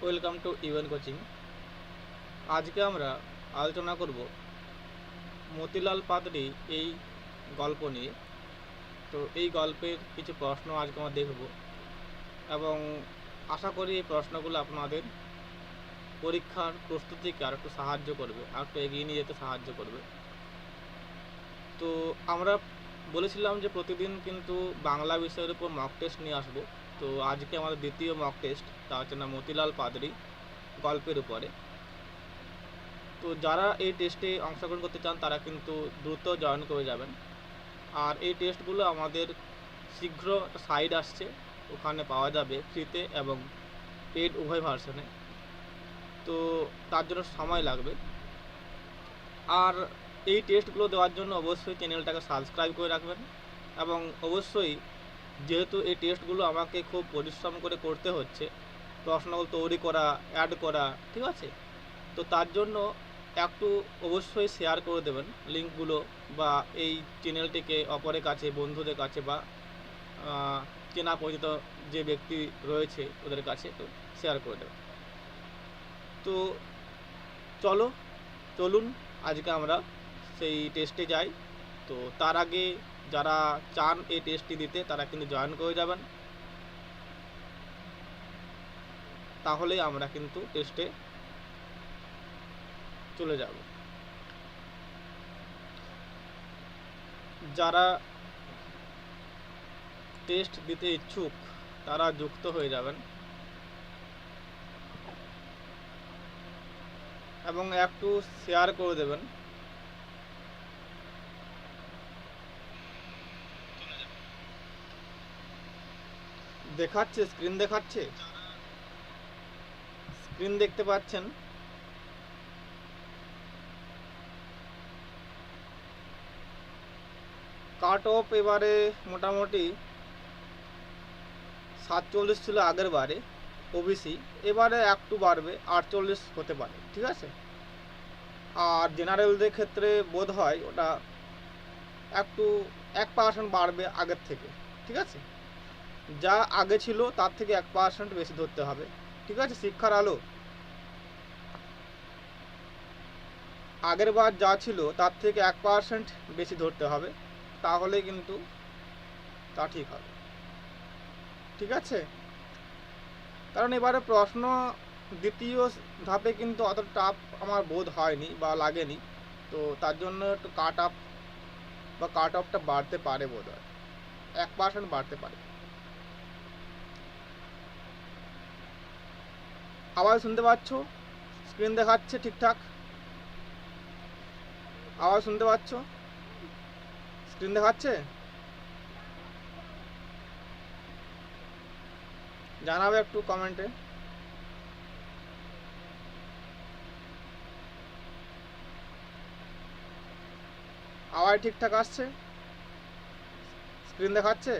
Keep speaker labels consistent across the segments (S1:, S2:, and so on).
S1: Welcome to even coaching. আজকে আমরা আলোচনা করব মতিলাল পাদরি এই গল্প নিয়ে। তো এই গল্পের কিছু প্রশ্ন আজকে আমরা দেখব এবং আশা করি এই প্রশ্নগুলো আপনাদের পরীক্ষার প্রস্তুতিকে আর একটু সাহায্য করবে, আর একটু এগিয়ে নিয়ে যেতে সাহায্য করবে। তো আমরা বলেছিলাম যে প্রতিদিন কিন্তু বাংলা বিষয়ের উপর মক টেস্ট নিয়ে আসবো। তো আজকে আমাদের দ্বিতীয় মক টেস্ট, তা হচ্ছে না মতিলাল পাদরি গল্পের উপরে। তো যারা এই টেস্টে অংশগ্রহণ করতে চান তারা কিন্তু দ্রুত জয়েন করে যাবেন। আর এই টেস্টগুলো আমাদের শীঘ্র একটা সাইট আসছে, ওখানে পাওয়া যাবে ফ্রিতে এবং পেড উভয় ভার্সনে। তো তার জন্য সময় লাগবে। আর এই টেস্টগুলো দেওয়ার জন্য অবশ্যই চ্যানেলটাকে সাবস্ক্রাইব করে রাখবেন এবং অবশ্যই, যেহেতু এই টেস্টগুলো আমাকে খুব পরিশ্রম করে করতে হচ্ছে, প্রশ্নগুলো তৈরি করা, অ্যাড করা, ঠিক আছে, তো তার জন্য একটু অবশ্যই শেয়ার করে দেবেন লিঙ্কগুলো, বা এই চ্যানেলটিকে অপরের কাছে, বন্ধুদের কাছে, বা চেনা পরিচিত যে ব্যক্তি রয়েছে ওদের কাছে তো শেয়ার করে দেবেন। তো চলুন আজকে আমরা সেই টেস্টে যাই। তো তার আগে যারা চান এই টেস্টটি দিতে তারা কিন্তু জয়েন করে যাবেন, তাহলে আমরা কিন্তু টেস্টে চলে যাব। যারা টেস্ট দিতে ইচ্ছুক তারা যুক্ত হয়ে যাবেন এবং একটু শেয়ার করে দেবেন। দেখাচ্ছে, স্ক্রিন দেখাচ্ছে, স্ক্রিন দেখতে পাচ্ছেন? কাট অফ এবারে মোটামুটি 47 ছিল আগের বারে ওবিসি, এবারে একটু বাড়বে, 48 হতে পারে, ঠিক আছে। আর জেনারেলদের ক্ষেত্রে বোধ হয় ওটা একটু 1% বাড়বে আগের থেকে, ঠিক আছে। যা আগে ছিল তার থেকে 1% বেশি ধরতে হবে, ঠিক আছে। শিক্ষার আলো আগের বার যা ছিল তার থেকে 1% বেশি ধরতে হবে, তাহলে কিন্তু তা ঠিক হবে, ঠিক আছে। কারণ এবারে প্রশ্ন দ্বিতীয় ধাপে কিন্তু অত টাফ আমার বোধ হয়নি বা লাগেনি, তো তার জন্য একটু কাট অফটা বাড়তে পারে, বোধ হয় 1% বাড়তে পারে। আওয়াজ শুনতে পাচ্ছ? স্ক্রিন দেখাচ্ছে ঠিকঠাক? আওয়াজ শুনতে পাচ্ছ? স্ক্রিন দেখাচ্ছে? জানাবে একটু কমেন্টে। আওয়াজ ঠিকঠাক আসছে? স্ক্রিন দেখাচ্ছে?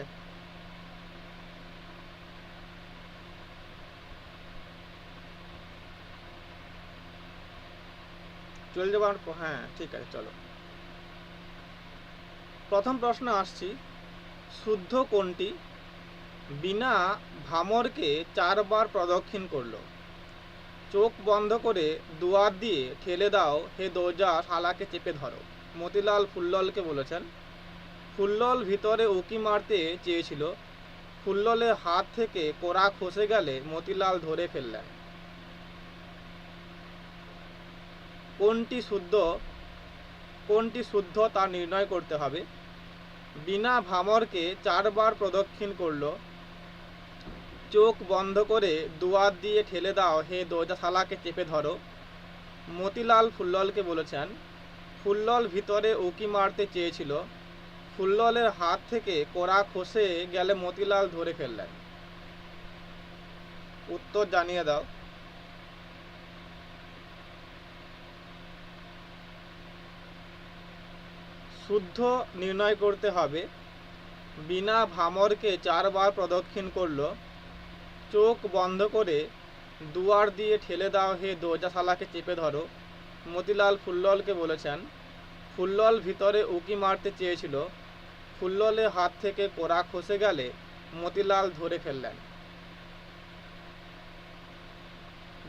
S1: চলে যাবো? হ্যাঁ, ঠিক আছে, চলো। প্রথম প্রশ্ন আসছি, শুদ্ধ কোনটি বিনা ভামরকে 4 বার প্রদক্ষিণ করলো? চোখ বন্ধ করে দুয়ার দিয়ে ঠেলে দাও হে দরজা শালাকে চেপে ধরো। মতিলাল ফুল্ললকে বলেছেন। ফুল্লল ভিতরে উকি মারতে চেয়েছিল, ফুল্ললের হাত থেকে কোরা খসে গেলে মতিলাল ধরে ফেললেন। কোনটি শুদ্ধ তা নির্ণয় করতে হবে। বিনা ভামরকে 4 বার প্রদক্ষিণ করলো, চোখ বন্ধ করে দুয়ার দিয়ে ঠেলে দাও হে দরজা শালাকে চেপে ধরো। মতিলাল ফুল্ললকে বলেছেন। ফুল্লল ভিতরে উকি মারতে চেয়েছিল, ফুল্ললের হাত থেকে কোরা খসে গেলে মতিলাল ধরে ফেললেন। উত্তর জানিয়ে দাও। শুদ্ধ নির্ণয় করতে হবে। বিনা ভামরকে 4 বার প্রদক্ষিণ করলো, চোখ বন্ধ করে দুয়ার দিয়ে ঠেলে দাও হে দরজা শালাকে চেপে ধরো। মতিলাল ফুল্ললকে বলেছেন। ফুল্লল ভিতরে উকি মারতে চেয়েছিল, ফুল্ললের হাত থেকে কোরা খসে গেলে মতিলাল ধরে ফেললেন।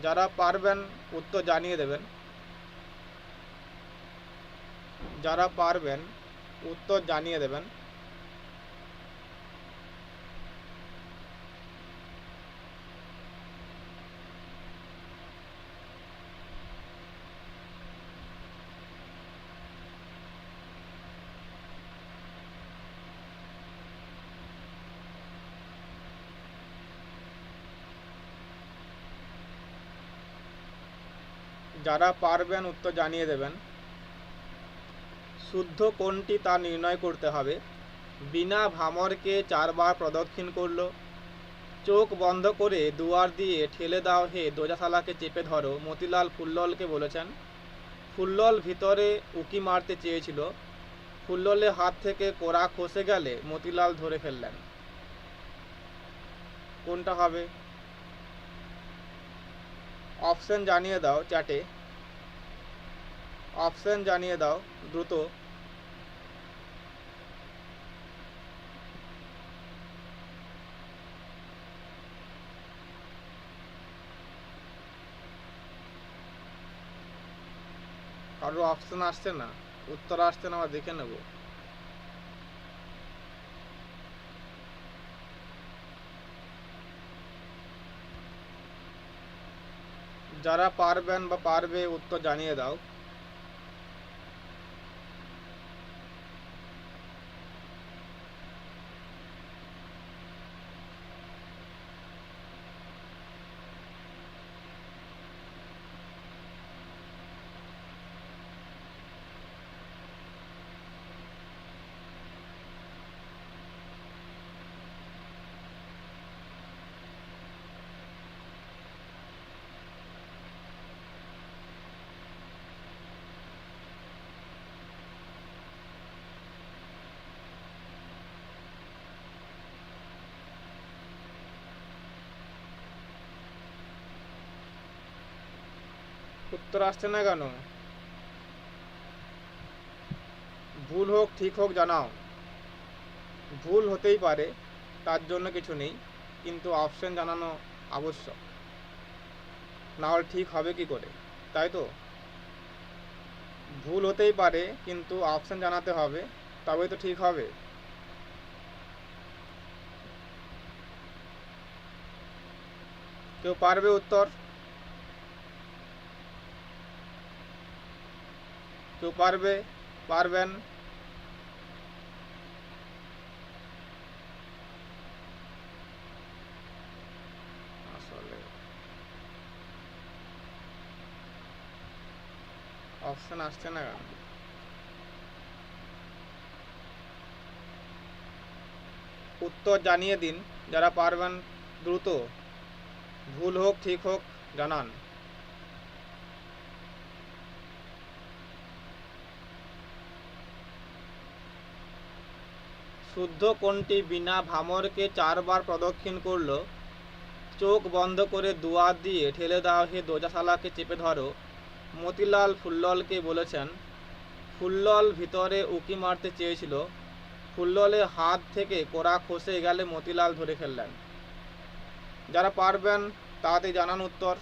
S1: যারা পারবেন উত্তর জানিয়ে দেবেন। যারা পারবেন উত্তর জানিয়ে দেবেন। যারা পারবেন উত্তর জানিয়ে দেবেন। শুদ্ধ কোনটি তা নির্ণয় করতে হবে। বিনা ভামরকে 4 বার প্রদক্ষিণ করলো। চোখ বন্ধ করে দুয়ার দিয়ে ঠেলে দাও হে দোজাশালাকে চেপে ধরো, মতিলাল ফুল্ললকে বলেছেন। ফুল্লল ভিতরে উকি মারতে চেয়েছিল। ফুল্ললের হাত থেকে কোড়া খসে গেলে মতিলাল ধরে ফেললেন। কোনটা হবে? অপশন জানিয়ে দাও চ্যাটে। অপশন জানিয়ে দাও দ্রুত। কারো অপশন আসছে না, উত্তর আসছে না, আমরা দেখে নেব। যারা পারবেন বা পারবে উত্তর জানিয়ে দাও। উত্তর আসছে না কেন? ভুল হোক ঠিক হোক জানাও। ভুল হতেই পারে, তার জন্য কিছু নেই, কিন্তু অপশন জানানো আবশ্যক, না হলে ঠিক হবে কি করে, তাই তো? ভুল হতেই পারে কিন্তু অপশন জানাতে হবে, তবেই তো ঠিক হবে। কেউ পারবে উত্তর? কেউ পারবে? পারবেন? আসলে অপশন আসছে না কেন? উত্তর জানিয়ে দিন যারা পারবেন, দ্রুত। ভুল হোক ঠিক হোক জানান। শুদ্ধ কোনটি বিনা ভামরকে 4 বার প্রদক্ষিণ করলো। চোখ বন্ধ করে দুয়ার দিয়ে ঠেলে দাও হে দোজাশালাকে চেপে ধরো, মতিলাল ফুল্ললকে বলেছেন। ফুল্লল ভিতরে উকি মারতে চেয়েছিল। ফুল্ললের হাত থেকে কোড়া খসে গেলে মতিলাল ধরে ফেললেন। যারা পারবেন তাড়াতাড়ি জানান উত্তর।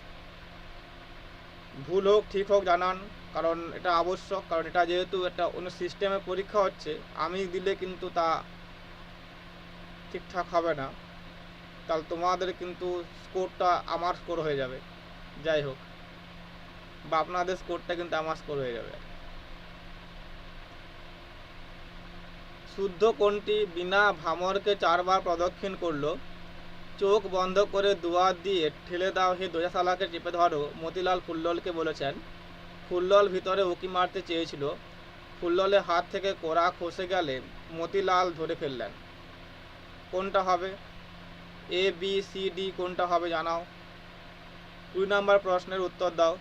S1: ভুল হোক ঠিক হোক জানান, কারণ এটা আবশ্যক, কারণ এটা যেহেতু একটা অন্য সিস্টেমে পরীক্ষা হচ্ছে, আমি দিলে কিন্তু তা ঠিকঠাক হবে না, তাহলে তোমাদের কিন্তু স্কোরটা আমার স্কোর হয়ে যাবে, যাই হোক, বা আপনাদের স্কোরটা কিন্তু আমার স্কোর হয়ে যাবে। শুদ্ধ কোনটি বিনা ভামরকে 4 বার প্রদক্ষিণ করলো। চোখ বন্ধ করে দুয়ার দিয়ে ঠেলে দাও হে দোজাশালাকে চেপে ধরো, মতিলাল ফুল্ললকে বলেছেন। ফুল্লল ভিতরে উকি মারতে চেয়েছিল। ফুল্ললের হাত থেকে কোড়া খসে গেলে মতিলাল ধরে ফেললেন। কোনটা হবে? এ বি সি ডি কোনটা হবে জানাও। 2 নম্বর প্রশ্নের উত্তর দাও।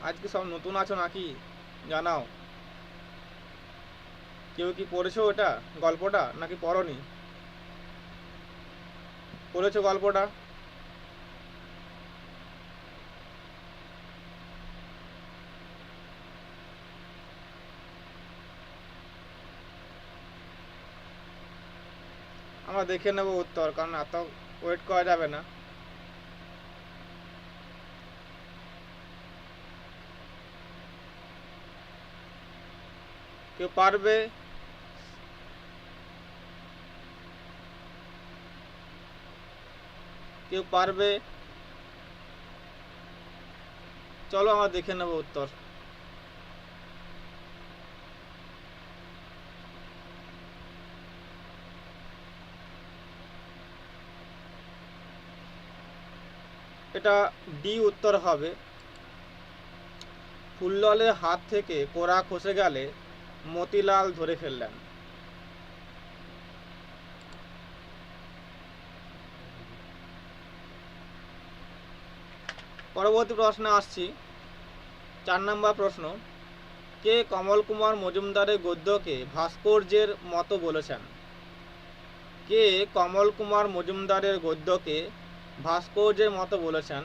S1: আজকে সব নতুন আছো নাকি জানাও। কেউ কি পড়েছো ওটা গল্পটা, নাকি পড়নি? পড়েছো গল্পটা? আমরা দেখে নেব উত্তর, কারণ এত ওয়েট করা যাবে না। কেউ পারবে? কেউ পারবে? চলো আমরা দেখে নেব উত্তর। এটা ডি উত্তর হবে। ফুল্ললের হাত থেকে কোড়া খসে গেলে মতিলাল ধরে ফেললেন। পরবর্তী প্রশ্নে আসছি। 4 নম্বর প্রশ্ন, কে কমল কুমার মজুমদারের গদ্যকে ভাস্কর্যের মতো বলেছেন? কে কমল কুমার মজুমদারের গদ্যকে ভাস্কর্যের মতো বলেছেন?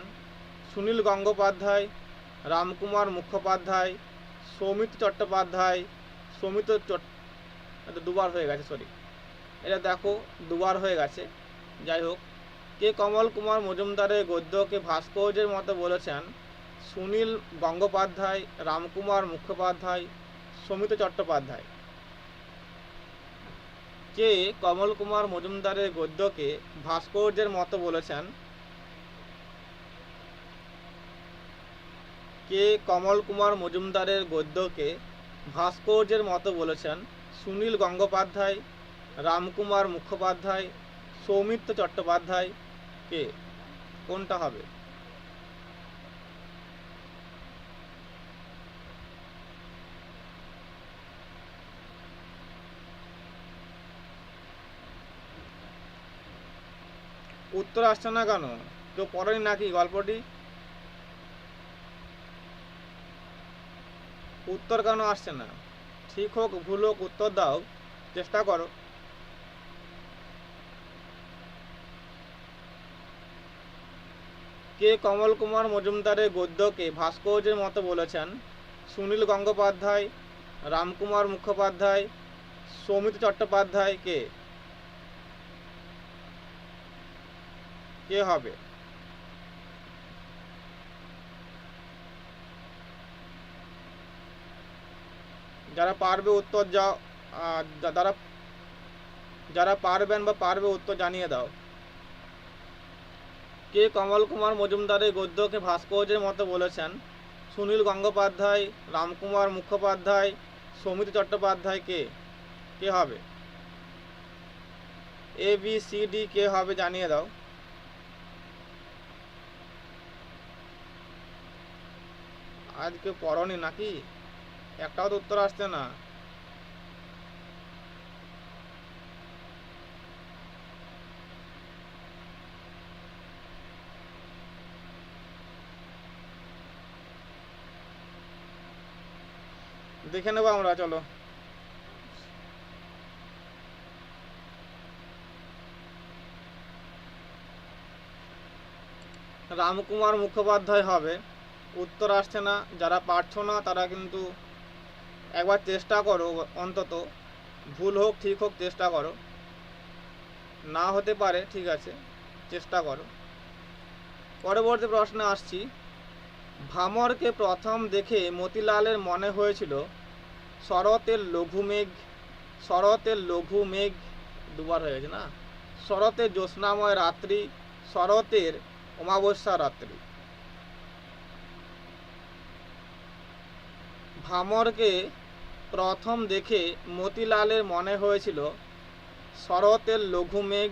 S1: সুনীল গঙ্গোপাধ্যায়, রামকুমার মুখোপাধ্যায়, সৌমিত্র চট্টোপাধ্যায়, এটা দুবার হয়ে গেছে, সরি, এটা দেখো দুবার হয়ে গেছে। যাই হোক, কে কমল কুমার মজুমদারের গদ্যকে ভাস্কর্যের মতো বলেছেন? সুনীল গঙ্গোপাধ্যায়, রামকুমার মুখোপাধ্যায়, সৌমিত্র চট্টোপাধ্যায়। কে কমল কুমার মজুমদারের গদ্যকে ভাস্কর্যের মতো বলেছেন? কে কমল কুমার মজুমদারের গদ্যকে ভাস্কর্যের মতো বলেছেন? সুনীল গঙ্গোপাধ্যায়, রামকুমার মুখোপাধ্যায়, সৌমিত্র চট্টোপাধ্যায়। কে? কোনটা হবে? উত্তর আসছে না কেন? কেউ পড়েনি নাকি গল্পটি? উত্তর কেন আসছে না? ঠিক হোক ভুল হোক উত্তর দাও, চেষ্টা করো। কে কমল কুমার মজুমদারের গদ্যকে ভাস্কর্যের মতো বলেছেন? সুনীল গঙ্গোপাধ্যায়, রামকুমার মুখোপাধ্যায়, সৌমিত্র চট্টোপাধ্যায়। কে? কে হবে? যারা পারবে উত্তর যাও, যারা পারবেন বা পারবে উত্তর জানিয়ে দাও। কে কমল কুমার মজুমদারের গদ্যকে ভাস্কর্যের মতো বলেছেন? সুনীল গঙ্গোপাধ্যায়, রামকুমার মুখোপাধ্যায়, সৌমিত্র চট্টোপাধ্যায়। কে? কে হবে? এ বি সি ডি কে হবে জানিয়ে দাও। আজকে পড়নি নাকি? একটাও তো উত্তর আসছে না। দেখে নেবো আমরা, চলো। রামকুমার মুখোপাধ্যায় হবে। উত্তর আসছে না। যারা পারছো না তারা কিন্তু একবার চেষ্টা করো, অন্তত ভুল হোক ঠিক হোক চেষ্টা করো। না হতে পারে, ঠিক আছে, চেষ্টা করো। পরবর্তী প্রশ্নে আসছি। ভামরকে প্রথম দেখে মতিলালের মনে হয়েছিল শরতের লঘু মেঘ, শরতের লঘু মেঘ, দুবার হয়ে গেছে না, শরতের জ্যোৎস্নাময় রাত্রি, শরতের অমাবস্যা রাত্রি। ভামরকে প্রথম দেখে মতিলালের মনে হয়েছিল শরতের লঘু মেঘ,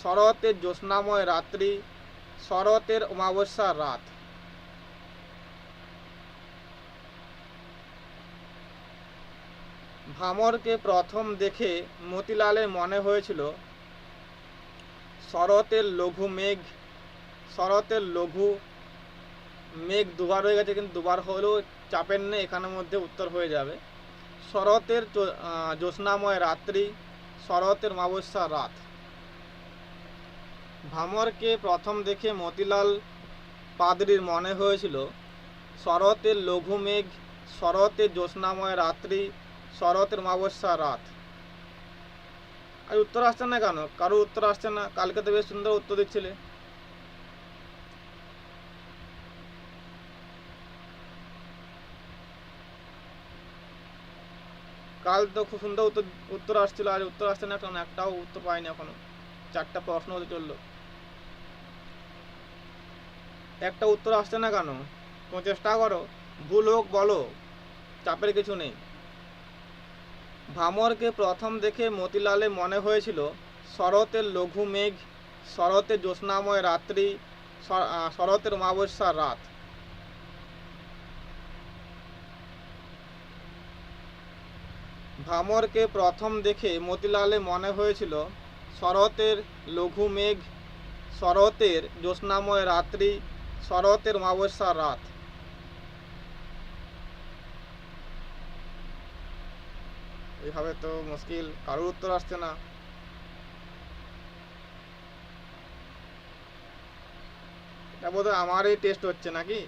S1: শরতের জ্যোৎস্নাময় রাত্রি, শরতের অমাবস্যার রাত। ভামরকে প্রথম দেখে মতিলালের মনে হয়েছিল শরতের লঘু মেঘ, শরতের লঘু মেঘ দুবার হয়ে গেছে, কিন্তু দুবার হলেও চাপের নেই, এখানের মধ্যে উত্তর হয়ে যাবে শরতের জ্যোৎস্নাময় রাত্রি, শরতের অমাবস্যার রাত। ভামরকে প্রথম দেখে মতিলাল পাদরির মনে হয়েছিল শরতের লঘু মেঘ, শরতের জ্যোৎস্নাময় রাত্রি, শরতের অমাবস্যার রাত। আর উত্তর আসছে না কেন? কারো উত্তর আসছে না। কালকে তো বেশ সুন্দর উত্তর দিচ্ছিলে। কাল তো খুব সুন্দর উত্তর আসছিল, আজ উত্তর আসছে না কেন? একটাও উত্তর পাইনি এখনো। 4টা প্রশ্ন হতে চললো, একটা উত্তর আসছে না কেন? তুমি চেষ্টা করো, ভুল হোক বলো, চাপের কিছু নেই। ভামরকে প্রথম দেখে মতিলালে মনে হয়েছিল শরতের লঘু মেঘ, শরতের জ্যোৎস্নাময় রাত্রি, শরতের অমাবস্যার রাত। ভামরকে প্রথম দেখে মতিলালে মনে হয়েছিল শরতের লঘু মেঘ, শরতের জ্যোৎস্নাময় রাত্রি, শরতের অমাবস্যার রাত। এইভাবে তো মুশকিল, কারোর উত্তর আসছে না। এটা বোধহয় আমারই টেস্ট হচ্ছে নাকি?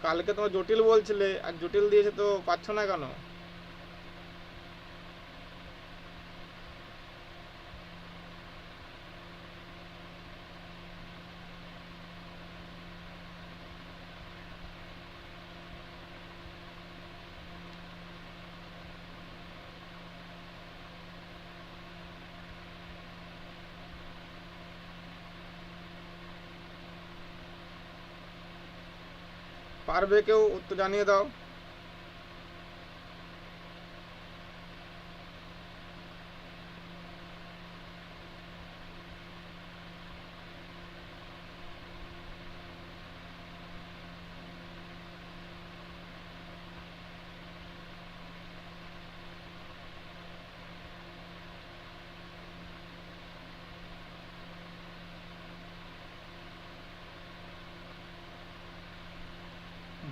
S1: কালকে তোমার জটিল বলছিলে, আর জটিল দিয়েছে তো পাচ্ছ না কেন? পারবে কেউ? উত্তর জানিয়ে দাও।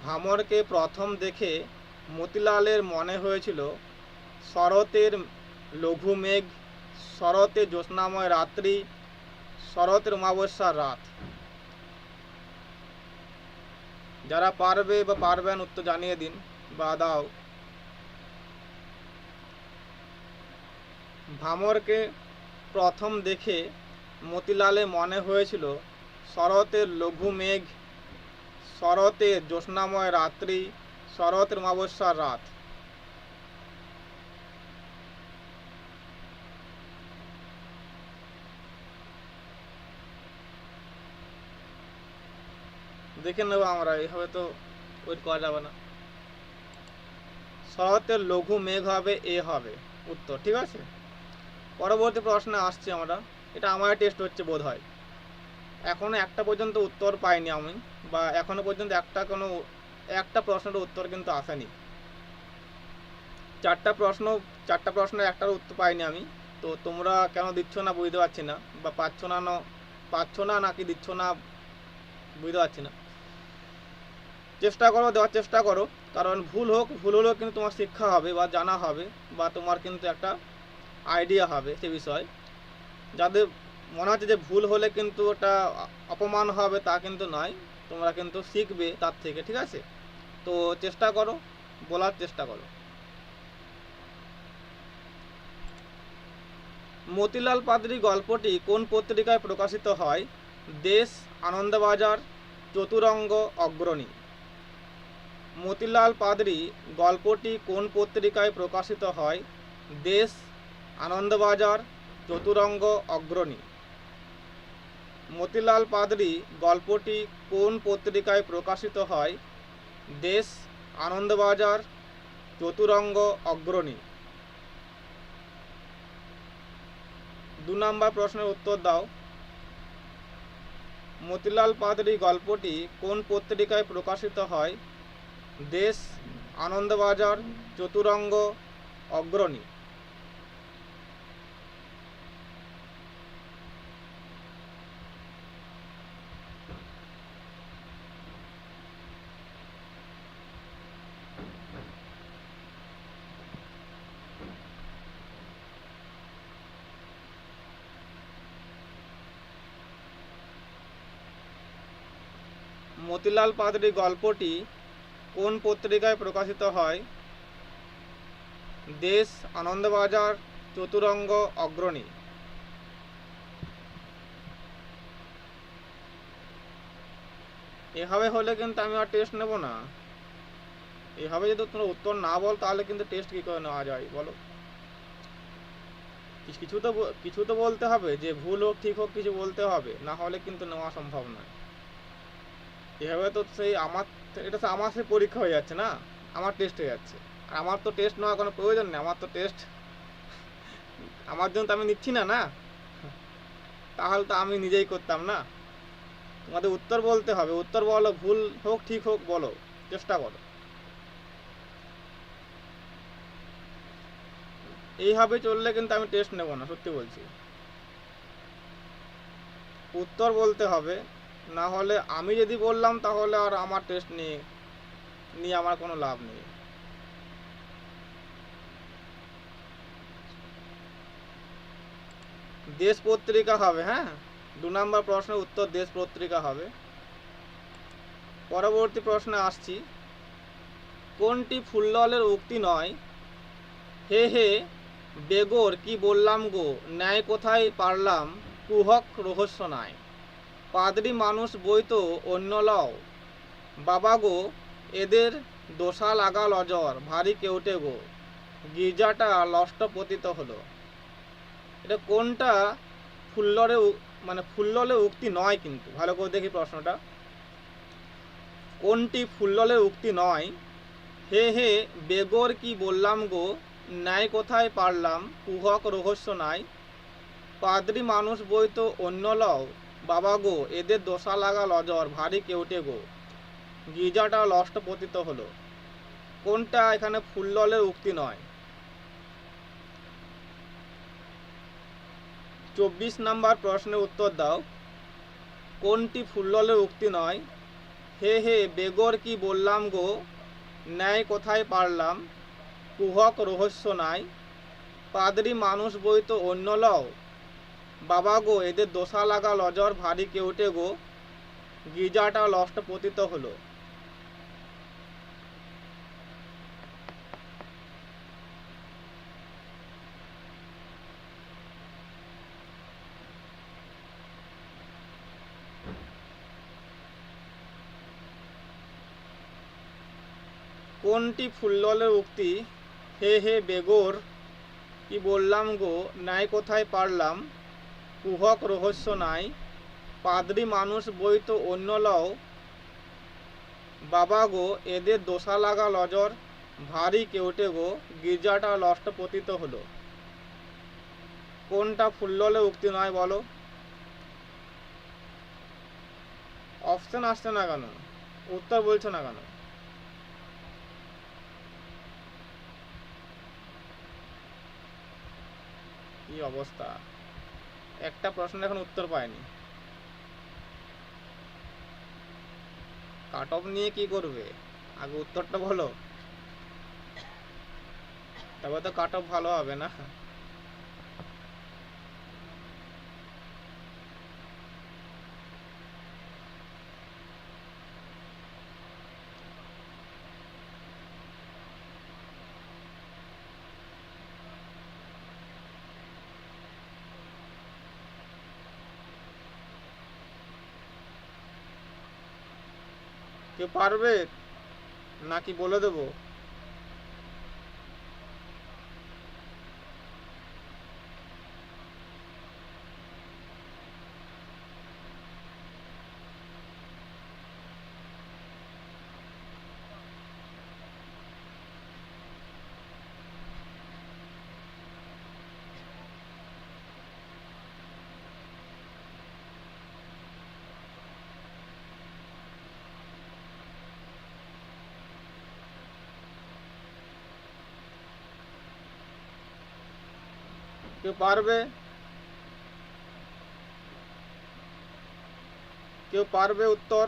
S1: ভামরকে প্রথম দেখে মতিলালের মনে হয়েছিল শরতের লঘু মেঘ, শরতের জ্যোৎস্নাময় রাত্রি, শরতের অমাবস্যার রাত। যারা পারবে বা পারবেন উত্তর জানিয়ে দিন বা দাও। ভামরকে প্রথম দেখে মতিলালে মনে হয়েছিল শরতের লঘু মেঘ, শরতের জ্যোৎস্নাময় রাত্রি, শরতের অমাবস্যার রাত। দেখে নেবো আমরা, এইভাবে তো ওয়েট করা যাবে না। শরতের লঘু মেঘ হবে, এ হবে উত্তর, ঠিক আছে। পরবর্তী প্রশ্নে আসছি আমরা। এটা আমার টেস্ট হচ্ছে বোধ হয়। এখনো একটা পর্যন্ত উত্তর পাইনি আমি, বা এখনো পর্যন্ত একটা প্রশ্নের উত্তর কিন্তু আসেনি। 4টা প্রশ্নের একটার উত্তর পাইনি আমি। তো তোমরা কেন দিচ্ছ না বুঝতে পারছি না, বা পাচ্ছ না নাকি দিচ্ছ না বুঝতে পারছি না। চেষ্টা করো, দেওয়ার চেষ্টা করো, কারণ ভুল হলেও কিন্তু তোমার শিক্ষা হবে বা জানা হবে, বা তোমার কিন্তু একটা আইডিয়া হবে সে বিষয়। যাদের মনে হচ্ছে যে ভুল হলে কিন্তু ওটা অপমান হবে, তা কিন্তু নয়, তোমরা কিন্তু শিখবে তার থেকে, ঠিক আছে। তো চেষ্টা করো, বলার চেষ্টা করো। মতিলাল পাদ্রী গল্পটি কোন পত্রিকায় প্রকাশিত হয়? দেশ, আনন্দবাজার, চতুরঙ্গ, অগ্রণী। মতিলাল পাদ্রী গল্পটি কোন পত্রিকায় প্রকাশিত হয়? দেশ, আনন্দবাজার, চতুরঙ্গ, অগ্রণী। মতিলাল পাদ্রী গল্পটি কোন পত্রিকায় প্রকাশিত হয়? দেশ, আনন্দবাজার, চতুরঙ্গ, অগ্রণী। 2 নম্বর প্রশ্নের উত্তর দাও। মতিলাল পাদ্রী গল্পটি কোন পত্রিকায় প্রকাশিত হয়? দেশ, আনন্দবাজার, চতুরঙ্গ, অগ্রণী। . 2 মতিলাল পাদরি গল্পটি কোন পত্রিকায় প্রকাশিত হয়? দেশ, আনন্দবাজার, চতুরঙ্গ, অগ্রণী। এভাবে হলে কিন্তু আমি আর টেস্ট নেব না। এভাবে যদি তোমরা উত্তর না বল তাহলে কিন্তু টেস্ট কী করে নেওয়া যায় বলো? কিছু তো বলতে হবে, যে ভুল হোক ঠিক হোক কিছু বলতে হবে, না হলে কিন্তু নেওয়া সম্ভব নয়। এভাবে তো এটা তো আমার সেই পরীক্ষা হয়ে যাচ্ছে না, আমার টেস্ট হয়ে যাচ্ছে। আর আমার তো টেস্ট নেওয়ার কোনো প্রয়োজন নেই, আমার তো টেস্ট আমার জন্য তো আমি নিচ্ছি না না, তাহলে তো আমি নিজেই করতাম না। তোমাদের উত্তর বলতে হবে, উত্তর বলো, ভুল হোক ঠিক হোক বলো, চেষ্টা করো। এইভাবে চললে কিন্তু আমি টেস্ট নেব না, সত্যি বলছি। উত্তর বলতে হবে, না হলে আমি যদি বললাম তাহলে আর আমার টেস্ট নিয়ে আমার কোনো লাভ নেই। দেশ পত্রিকা হবে, হ্যাঁ, 2 নম্বর প্রশ্নের উত্তর দেশ পত্রিকা হবে। পরবর্তী প্রশ্নে আসছি, কোনটি ফুল্ললের উক্তি নয়? হে হে বেগর কি বললাম গো, ন্যায় কোথায় পারলাম, কুহক রহস্য নাই। পাদরি মানুষ বইতো অন্য লও, বাবা গো এদের দোষা লাগা লজর, ভারী কেউটে গো, গির্জাটা লষ্ট পতিত হলো। এটা কোনটা ফুল্ললে উক্তি নয়? কিন্তু ভালো করে দেখি প্রশ্নটা, কোনটি ফুল্ললের উক্তি নয়? হে হে বেগর কি বললাম গো, ন্যায় কোথায় পারলাম, কুহক রহস্য নাই। পাদ্রী মানুষ বইতো অন্য লও, বাবা গো এদের দোষা লাগা লজর, ভারী কেউটে গো, গির্জাটা লষ্ট পতিত হলো। কোনটা এখানে ফুল্ললের উক্তি নয়? 24 নম্বর প্রশ্নের উত্তর দাও, কোনটি ফুল্ললের উক্তি নয়? হে হে বেগর কি বললাম গো, ন্যায় কোথায় পারলাম, কুহক রহস্য নাই। পাদরি মানুষ বইতো অন্য লও, বাবা গো এদের দোষা লাগা লজর, ভারী কেউটে গো, গির্জাটা লষ্ট পতিত হলো। কোনটি ফুল্ললের উক্তি? হে হে বেগর কি বললাম গো, ন্যায় কোথায় পারলাম, কুহক রহস্য নাই। পাদ্রী মানুষ বইতো অন্য লও, বাবা গো এদের দোষা লাগা লজর, ভারী কেউটে গো, গির্জাটা লষ্ট পতিত হলো। কোনটা ফুল্ললের উক্তি নয় বলো? অপশন আসছে না কেন? উত্তর বলছো না কেন? কি অবস্থা, একটা প্রশ্ন এখন উত্তর পায়নি। কাট অফ নিয়ে কি করবে, আগে উত্তরটা বলো, তবে তো কাট অফ ভালো হবে না। কেউ পারবে নাকি বলে দেবো? কেউ পারবে? কেউ পারবে উত্তর?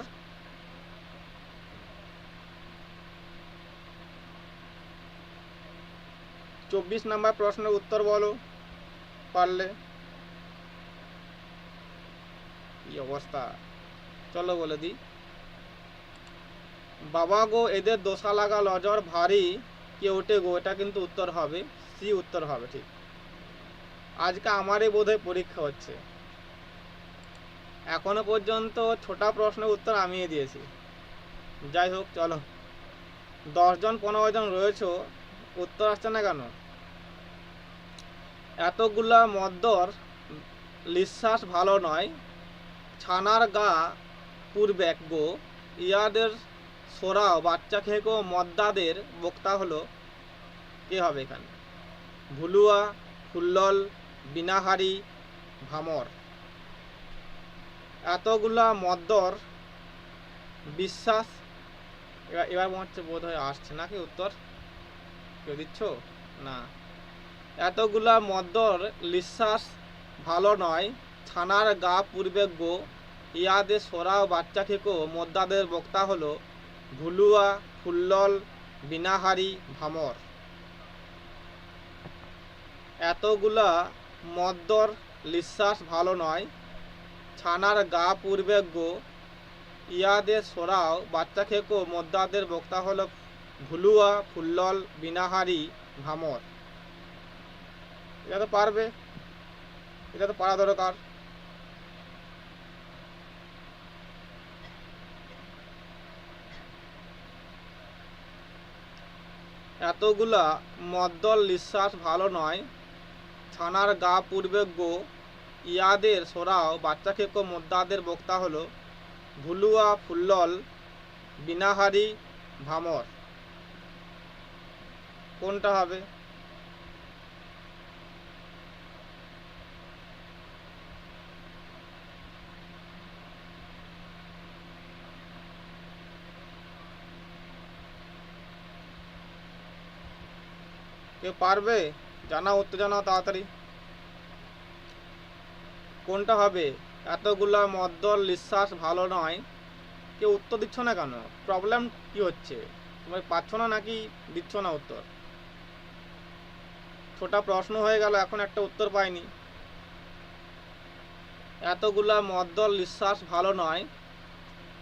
S1: চব্বিশ নম্বর প্রশ্নের উত্তর বলো পারলে। কি অবস্থা, চলো বলে দিই। বাবা গো এদের দোষা লাগা লজর ভারী কে ওঠে গো, এটা কিন্তু উত্তর হবে সি, উত্তর হবে ঠিক। আজকে আমারই বোধহয় পরীক্ষা হচ্ছে, এখনো পর্যন্ত ছোটা প্রশ্নের উত্তর আমিই দিয়েছি। যাই হোক চলো, 10 জন 15 জন রয়েছে, উত্তর আসছে না কেন? এতগুলা মদ্দর লিশ্বাস ভালো নয়, ছানার গা পূর্বেক গো, ইয়াদের সোরাও বাচ্চা খেকো মদ্দাদের বক্তা হলো, কে হবে এখানে? ভুলুয়া, ফুল্লল, বিনাহারি, ভামর। এতগুলা মদ্দর বিশ্বাস, এবার মনে হচ্ছে বোধ হয় আসছে নাকি উত্তর, কেউ দিচ্ছ না? এতগুলা মদ্দর লিশ্বাস ভালো নয়, ছানার গা পূর্বে গো, ইয়াদে সোরাও বাচ্চা খেকো মদ্দাদের বক্তা হলো, ভুলুয়া, ফুল্লল, বিনাহারি, ভামর। এতগুলা মদ্দর লিশ্বাস ভালো নয়, ছানার গা পূর্বে গো, ইয়াদে সোরাও বাচ্চা খেকো মদ্দাদের বক্তা হলো, ভুলুয়া, ফুল্লল, বিনাহারি, ভামর। এটা তো পারবে, এটা তো পারা দরকার। এতগুলা মদ্দল লিশ্বাস ভালো নয়, ছানার গা পূর্বে গো, ইয়াদের সোরাও বাচ্চা খেকো মদ্দাদের বক্তা হলো, ভুলুয়া, ফুল্লল, বিনাহারি, ভামর। কোনটা হবে? কেউ পারবে? জানাও, উত্তর জানাও তাড়াতাড়ি, কোনটা হবে? এতগুলা মদ্দল লিশ্বাস ভালো নয়, কেউ উত্তর দিচ্ছ না কেন? প্রবলেম কি হচ্ছে? তুমি পাচ্ছ না নাকি দিচ্ছ না উত্তর? ছোটা প্রশ্ন হয়ে গেল, এখন একটা উত্তর পাইনি। এতগুলা মদ্দল লিশ্বাস ভালো নয়,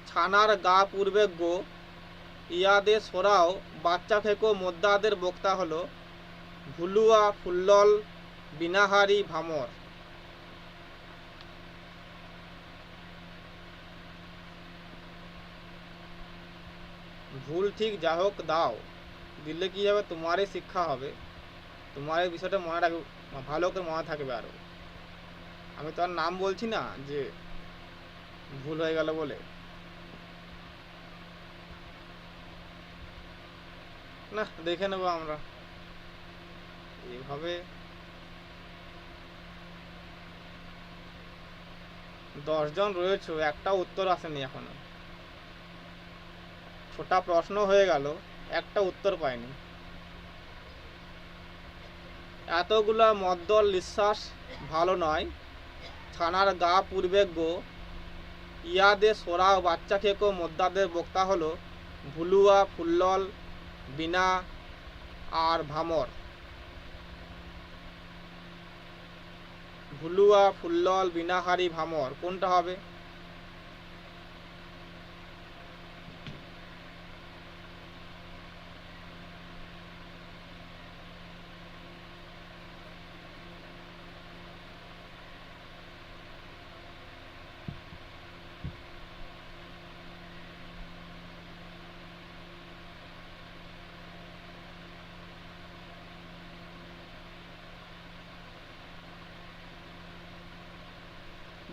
S1: ছানার গা পূর্বে গো, ইয়াদে সোরাও বাচ্চা খেকো মদ্দাদের বক্তা হলো, ভুলুয়া, ফুল্লল, বিনাহারি, ভামর। ভুল ঠিক যা হোক দাও, দিলে কি হবে, তোমারই শিক্ষা হবে, তোমার এই বিষয়টা মনে রাখবে, ভালো করে মনে থাকবে। আরও আমি তো আর নাম বলছি না যে ভুল হয়ে গেল বলে। না, দেখে নেবো আমরা এইভাবে। 10 জন রয়েছে, একটা উত্তর আসেনি এখনো, ছোটা প্রশ্ন হয়ে গেল, একটা উত্তর পাইনি। এতগুলা মদ্দল লিশ্বাস ভালো নয়, ছানার গা পূর্বে গো, ইয়াদে সোরাও বাচ্চা খেকো মদ্দাদের বক্তা হলো, ভুলুয়া, ফুল্লল, বিনা আর ভামর। ভুলুয়া, ফুল্লল, বিনাহারি, ভামর, কোনটা হবে?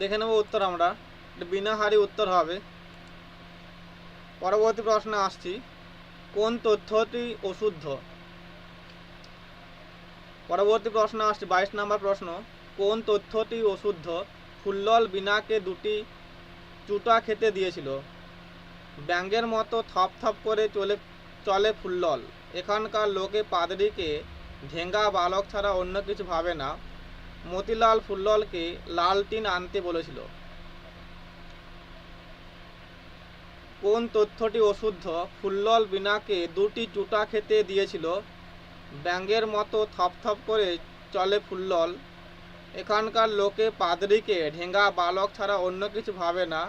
S1: দেখে নেব উত্তর আমরা, বিনাহারি উত্তর হবে। পরবর্তী প্রশ্নে আসছি, কোন তথ্যটি অশুদ্ধ? পরবর্তী প্রশ্ন আসছে 22 নম্বর প্রশ্ন, কোন তথ্যটি অশুদ্ধ? ফুল্লল বিনাকে 2টি চুটা খেতে দিয়েছিল, ব্যাঙের মতো থপ থপ করে চলে ফুল্লল, এখানকার লোকে পাদরিকে ঢেঙ্গা বালক ছাড়া অন্য কিছু ভাবে না, মতিলাল ফুল্ললকে লালটিন আনতে বলেছিল। কোন তথ্যটি অশুদ্ধ? ফুল্লল বিনাকে 2টি চুটা খেতে দিয়েছিল, ব্যাঙের মতো থপথপ করে চলে ফুল্লল, এখানকার লোকে পাদরিকে ঢেঙ্গা বালক ছাড়া অন্য কিছু ভাবে না,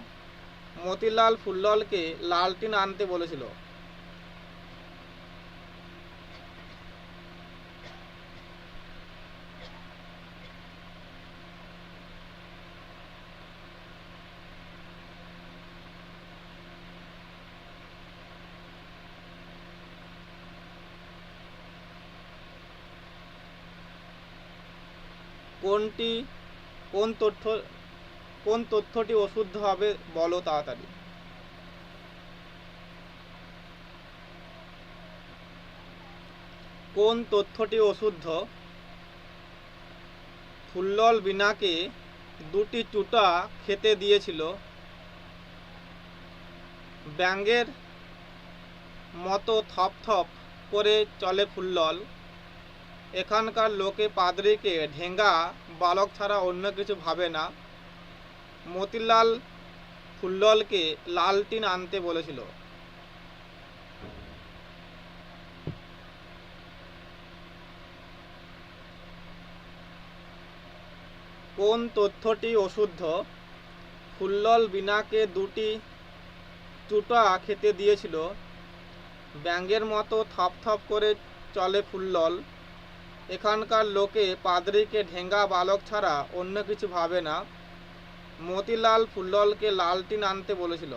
S1: মতিলাল ফুল্ললকে লালটিন আনতে বলেছিল। কোনটি কোন তথ্য কোন তথ্যটি অশুদ্ধ হবে বলো তাড়াতাড়ি। কোন তথ্যটি অশুদ্ধ? ফুল্লল বীণাকে দুটি চুটা খেতে দিয়েছিল। ব্যাঙের মতো থপ থপ করে চলে ফুল্লল। এখানকার লোকে পাদ্রীকে ঢেঙ্গা বালক ছাড়া অন্য কিছু ভাবে না। মতিলাল ফুল্ললকে লালটিন আনতে বলেছিল। কোন তথ্যটি অশুদ্ধ? ফুল্লল বীণাকে দুটি চুটা খেতে দিয়েছিল। ব্যাঙের মতো থপ থপ করে চলে ফুল্লল। এখানকার লোকে পাদ্রীকে ঢেঙ্গা বালক ছাড়া অন্য কিছু ভাবে না। মতিলাল ফুল্ললকে লালটিন আনতে বলেছিল।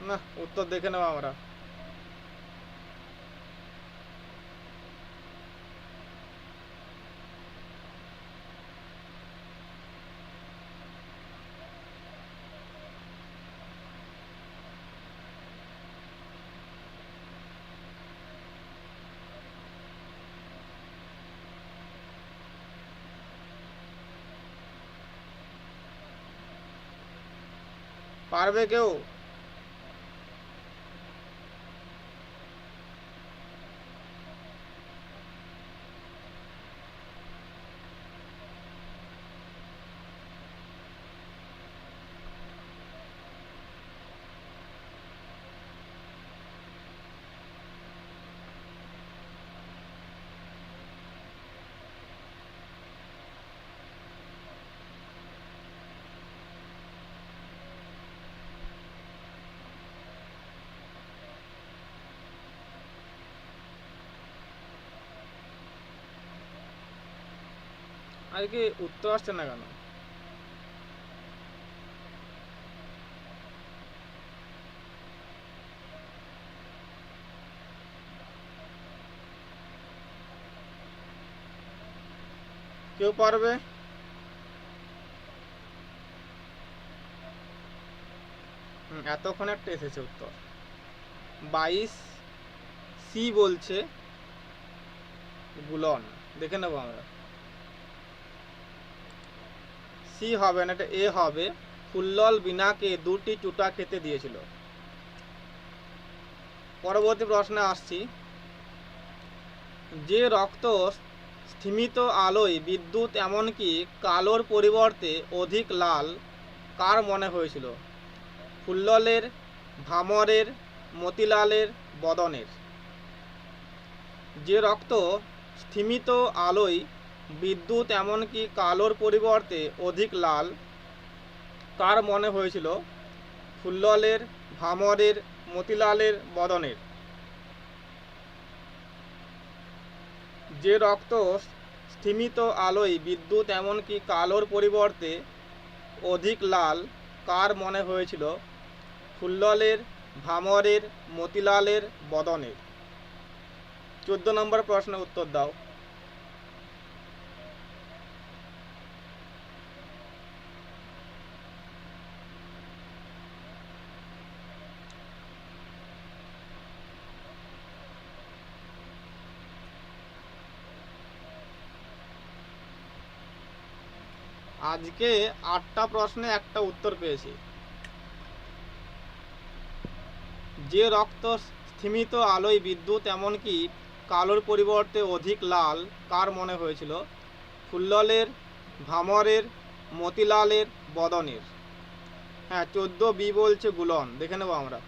S1: না, উত্তর দেখে নেব আমরা। পারবে কেউ? আজকে উত্তর আসছে না কেন? কেউ পারবে? এতক্ষণ একটা এসেছে উত্তর। 22 সি বলছে গুলন। দেখে নেবো আমরা। সি হবে না, এটা এ হবে। ফুল্লল বীণাকে দুটি চুটা খেতে দিয়েছিল। পরবর্তী প্রশ্নে আসছি। যে রক্ত স্থিমিত আলোয় বিদ্যুৎ এমনকি কালোর পরিবর্তে অধিক লাল কার মনে হয়েছিল? ফুল্ললের, ভামরের, মতিলালের, বদনের। যে রক্ত স্থিমিত আলোয় বিদ্যুৎ এমনকি কালোর পরিবর্তে অধিক লাল কার মনে হয়েছিল? ফুল্ললের, ভামরের, মতিলালের, বদনের। যে রক্ত স্থিমিত আলোয় বিদ্যুৎ এমনকি কালোর পরিবর্তে অধিক লাল কার মনে হয়েছিল? ফুল্ললের, ভামরের, মতিলালের, বদনের। 14 নম্বর প্রশ্ন উত্তর দাও। আজকে 8টা প্রশ্নে একটা উত্তর পেয়েছি। যে রক্ত স্থিমিত আলোয় বিদ্যুৎ এমনকি কালোর পরিবর্তে অধিক লাল কার মনে হয়েছিল? ফুল্ললের, ভামরের, মতিলালের, বদনের। হ্যাঁ, 14 বি বলছে গুলন। দেখে নেব আমরা।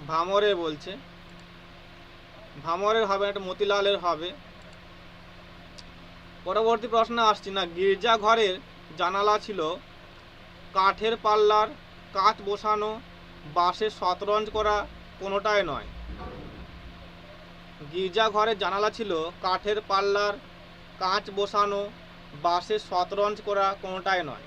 S1: ভামরের বলছে। ভামরের হবে, একটা মতিলালের হবে। পরবর্তী প্রশ্ন আসছি না। গির্জা ঘরের জানালা ছিল কাঠের পাল্লার, কাঁচ বসানো, বাঁশের শতরঞ্জ করা, কোনোটাই নয়। গির্জা ঘরের জানালা ছিল কাঠের পাল্লার, কাঁচ বসানো, বাঁশের শতরঞ্জ করা, কোনোটাই নয়।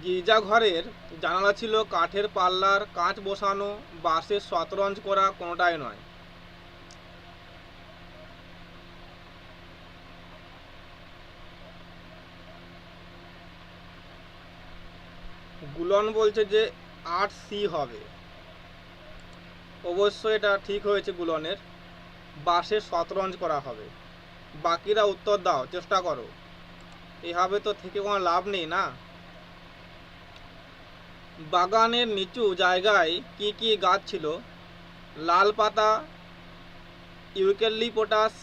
S1: গির্জাঘরের জানালা ছিল কাঠের পাল্লার, কাঁচ বসানো, বাঁশের শতরঞ্জ করা, কোনোটাই নয়। গুলন বলছে যে 8C হবে, অবশ্যই এটা ঠিক হয়েছে গুলনের, বাঁশের শতরঞ্জ করা হবে। বাকিরা উত্তর দাও, চেষ্টা করো, এভাবে তো থেকে কোনো লাভ নেই না। বাগানের নিচু জায়গায় কি কি গাছ ছিল? লাল পাতা, ইউক্যালিপটাস,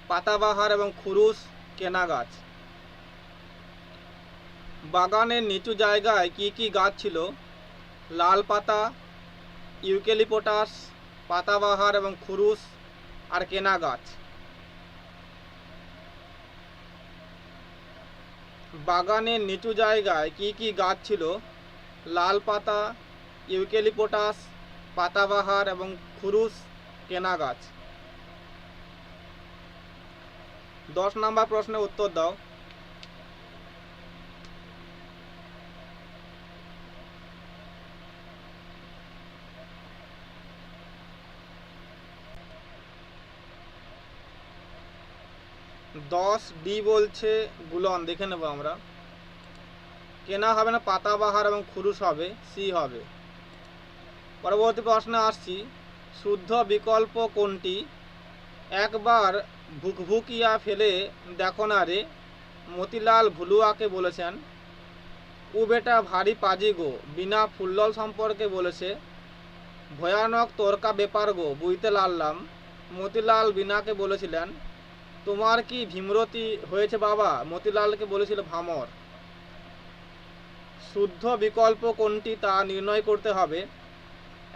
S1: পাতাবাহার এবং খুরুস, কেনা গাছ। বাগানের নিচু জায়গায় কি কি গাছ ছিল? লাল পাতা, ইউক্যালিপটাস, পাতাবাহার এবং খুরুস আর কেনা গাছ। বাগানের নিচু জায়গায় কি কি গাছ ছিল? লাল পাতা, ইউক্যালিপটাস, পাতাবাহার এবং খুরুস, কেনা গাছ। 10 নম্বর প্রশ্নের উত্তর দাও। D বলছে গুলন, দেখে নেব আমরা। কেনা হবে না, পাতাবাহার এবং খুরুস হবে, সি হবে। পরবর্তী প্রশ্নে আসছি, শুদ্ধ বিকল্প কোনটি? একবার ভুকভুকিয়া ফেলে দেখো না রে, মতিলাল ভুলুয়াকে বলেছেন। ও বেটা ভারী পাজি গো, বিনা ফুল্লল সম্পর্কে বলেছে। ভয়ানক তর্কা ব্যাপার গো, বুঝতে লাললাম। মতিলাল বিনাকে বলেছিলেন, তোমার কি ভীমরতি হয়েছে বাবা? মতিলালকে বলেছিল ভামর। শুদ্ধ বিকল্প কোনটি তা নির্ণয় করতে হবে।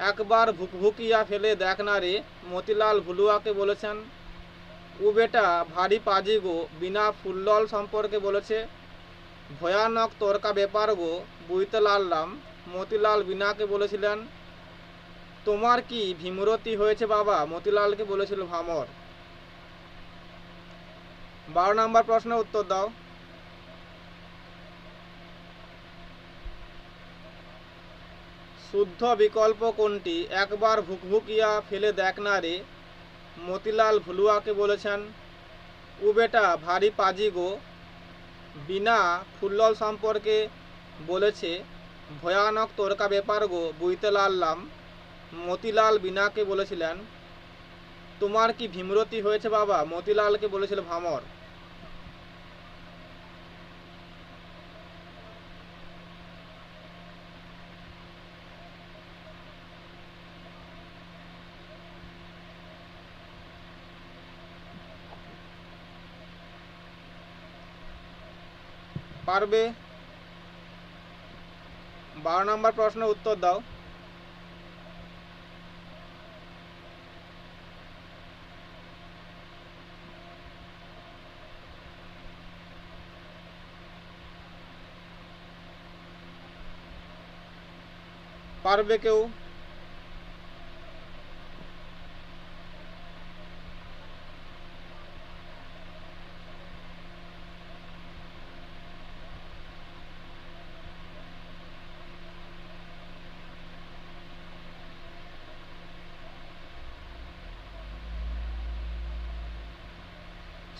S1: একবার ভুকভুকিয়া ফেলে দেখ না রে, মতিলাল ভুলুয়াকে বলেছেন। ও বেটা ভারী পাজি গো, বিনা ফুল্লল সম্পর্কে বলেছে। ভয়ানক তর্কা ব্যাপার গো, বুঝতে লাললাম, মতিলাল বিনাকে বলেছিলেন। তোমার কি ভীমরতি হয়েছে বাবা? মতিলালকে বলেছিল ভামর। 12 নম্বর প্রশ্নের উত্তর দাও। শুদ্ধ বিকল্প কোনটি? একবার ভুকভুকিয়া ফেলে দেখ না রে, মতিলাল ভুলুয়াকে বলেছেন। ও বেটা ভারী পাজি গো, বিনা ফুল্লল সম্পর্কে বলেছে। ভয়ানক তর্কা ব্যাপার গো, বুঝতে লাললাম, মতিলাল বিনাকে বলেছিলেন। তোমার কি ভীমরতি হয়েছে বাবা? মতিলালকে বলেছিল ভামর। পারবে? 12 নম্বর প্রশ্নের উত্তর দাও। পারবে কেউ?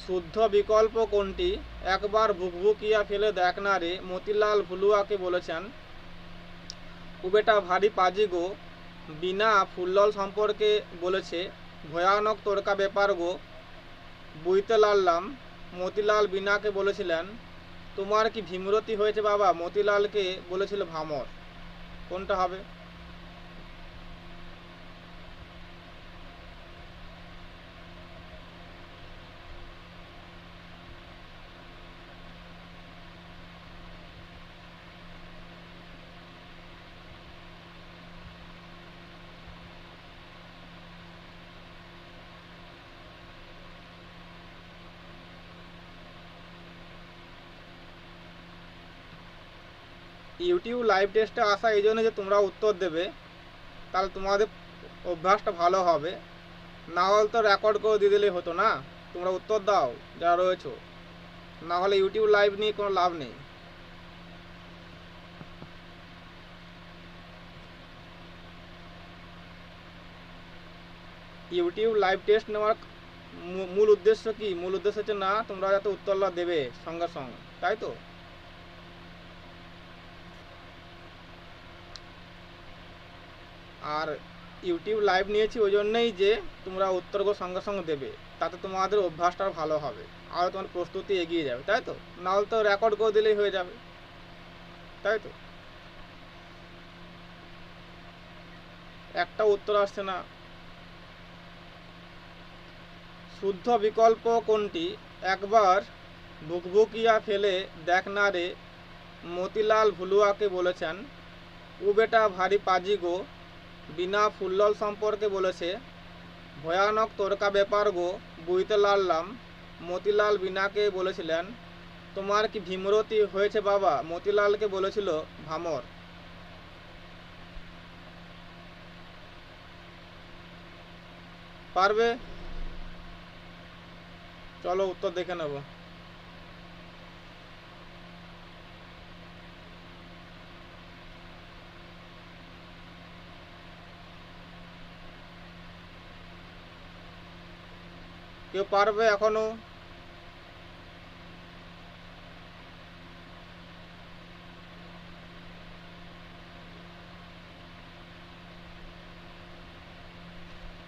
S1: শুদ্ধ বিকল্প কোনটি? একবার ভুকভুকিয়া ফেলে দেখ না রে, মতিলাল ভুলুয়াকে বলেছেন। ও বেটা ভারী পাজি গো, বিনা ফুল্লল সম্পর্কে বলেছে। ভয়ানক তর্কা ব্যাপার গো, বুঝতে লাললাম, মতিলাল বিনাকে বলেছিলেন। তোমার কি ভীমরতি হয়েছে বাবা? মতিলালকে বলেছিল ভামর। কোনটা হবে? ইউটিউব লাইভ টেস্টে আসা এই জন্য যে তোমরা উত্তর দেবে, তাহলে তোমাদের অভ্যাসটা ভালো হবে। না হলে তো রেকর্ড করে দিয়ে দিলেই হতো না। তোমরা উত্তর দাও যারা রয়েছো, না হলে ইউটিউব লাইভ নিয়ে কোনো লাভ নেই। ইউটিউব লাইভ টেস্ট নেওয়ার মূল উদ্দেশ্য কি? মূল উদ্দেশ্য হচ্ছে না তোমরা যাতে উত্তরটা দেবে সঙ্গে সঙ্গে, তাই তো? আর ইউটিউব লাইভ নিয়েছি ওই জন্যই যে তোমরা উত্তরগুলো সঙ্গে সঙ্গে দেবে, তাতে তোমাদের অভ্যাসটা ভালো হবে আর তোমার প্রস্তুতি এগিয়ে যাবে, তাই তো? নাহলে তো রেকর্ড করে দিলেই হয়ে যাবে, তাই তো? একটা উত্তর আসছে না। শুদ্ধ বিকল্প কোনটি? একবার ভুকভুকিয়া ফেলে দেখ না রে মতিলাল ভুলুয়াকে বলেছেন। ও বেটা ভারী পাজি গো বিনা ফুল্লল সম্পর্কে বলেছে। ভয়ানক তর্কা ব্যাপার গো বুঝতে লারলাম। মতিলাল বিনাকে বলেছিলেন তোমার কি ভীমরতি হয়েছে বাবা? মতিলালকে বলেছিল ভামর। পারবে? চলো উত্তর দেখে নেব। কেউ পারবে এখনো?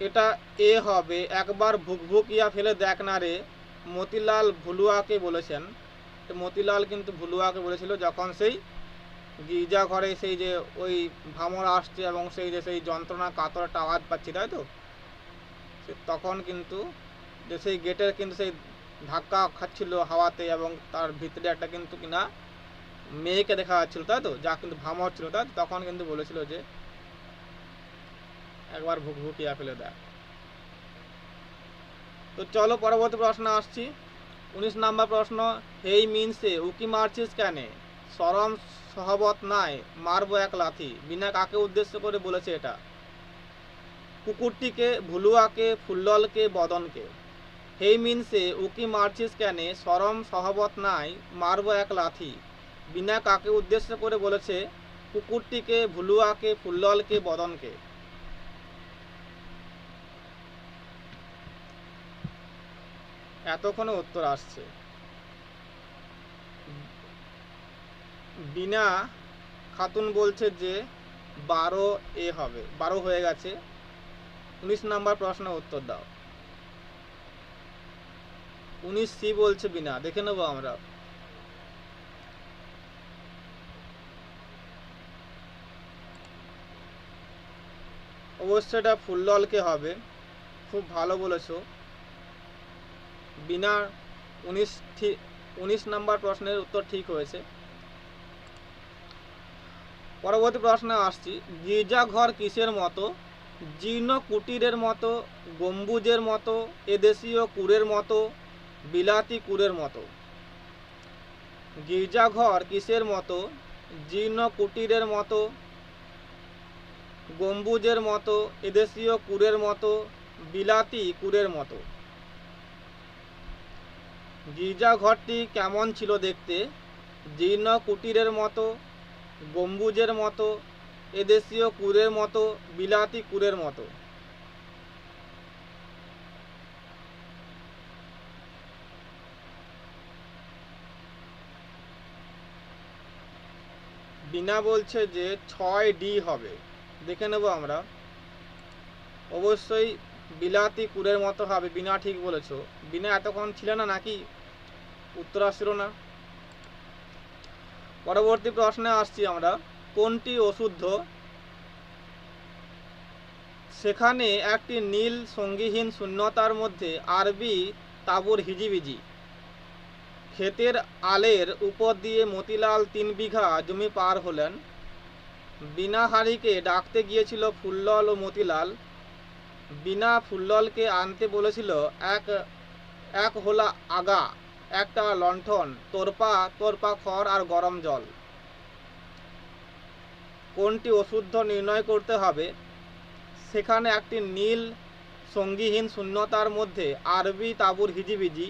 S1: এটা এ হবে। একবার ভুকভুকিয়া ফেলে দেখ না রে মতিলাল ভুলুয়াকে বলেছেন। মতিলাল কিন্তু ভুলুয়াকে বলেছিল যখন সেই গির্জা ঘরে সেই যে ওই ভামর আসছে এবং সেই যে সেই যন্ত্রণা কাতর একটা আওয়াজ পাচ্ছি, তাই তো? তখন কিন্তু যে সেই গেটের কিন্তু সেই ধাক্কা খাচ্ছিল হাওয়াতে এবং তার ভিতরে একটা কিন্তু কিনা মেয়েকে দেখা যাচ্ছিল, তাই তো? যা কিন্তু ভামর ছিল, তাই তখন কিন্তু বলেছিল যে একবার ভুকভুকিয়া ফেলে দেয়। তো চলো পরবর্তী প্রশ্ন আসছি। 19 নম্বর প্রশ্ন। হেই মিনসে উকি মারছিস কেন? সরম সহবত নাই মারবো এক লাথি। বিনা কাকে উদ্দেশ্য করে বলেছে এটা? কুকুরটিকে, ভুলুয়াকে, ফুল্ললকে, বদনকে। হেই মিনসে উকি মারছিস কেন? সরম সহবত নাই মারবো এক লাথি। বিনা কাকে উদ্দেশ্য করে বলেছে? কুকুরটিকে, ভুলুয়াকে, ফুল্ললকে, বদনকে। এতক্ষণে উত্তর আসছে। বিনা খাতুন বলছে যে 12 এ হবে, 12 হয়ে গেছে। 19 নম্বর প্রশ্নের উত্তর দাও। 19 সি বলছে বিনা, দেখে নেবো আমরা। অবশ্যই এটা ফুল্ললকে হবে। খুব ভালো বলেছো বিনা। 19 নম্বর প্রশ্নের উত্তর ঠিক হয়েছে। পরবর্তী প্রশ্নে আসছি। গির্জাঘর কিসের মতো? জীর্ণ কুটিরের মতো, গম্বুজের মতো, এদেশীয় কুরের মতো, বিলাতি কুরের মতো। গির্জাঘর কিসের মতো? জীর্ণ কুটিরের মতো, গম্বুজের মতো, এদেশীয় কুরের মতো, বিলাতি কুরের মতো। গির্জাঘরটি কেমন ছিল দেখতে? জীর্ণ কুটিরের মতো, গম্বুজের মতো, এদেশীয় কুরের মতো, বিলাতি কুরের মতো। বিনা বলছে যে 6D হবে, দেখে নেব আমরা। অবশ্যই বিলাতি কুরের মতো হবে। বিনা ঠিক বলেছো। বিনা এতক্ষণ ছিল না নাকি? উত্তর আসছিল না। পরবর্তী প্রশ্নে আসছি আমরা। কোনটি অশুদ্ধ? সেখানে একটি নীল সঙ্গীহীন শূন্যতার মধ্যে আরবি তাঁবুর হিজিবিজি। ক্ষেতের আলের উপর দিয়ে মতিলাল 3 বিঘা জমি পার হলেন। বিনা হারিকে ডাকতে গিয়েছিল ফুল্লল ও মতিলাল। বিনা ফুল্ললকে আনতে বলেছিল এক হোলা আগা, একটা লণ্ঠন, তোরপা খড় আর গরম জল। কোনটি অশুদ্ধ নির্ণয় করতে হবে? সেখানে একটি নীল সঙ্গীহীন শূন্যতার মধ্যে আরবি তাঁবুর হিজিবিজি।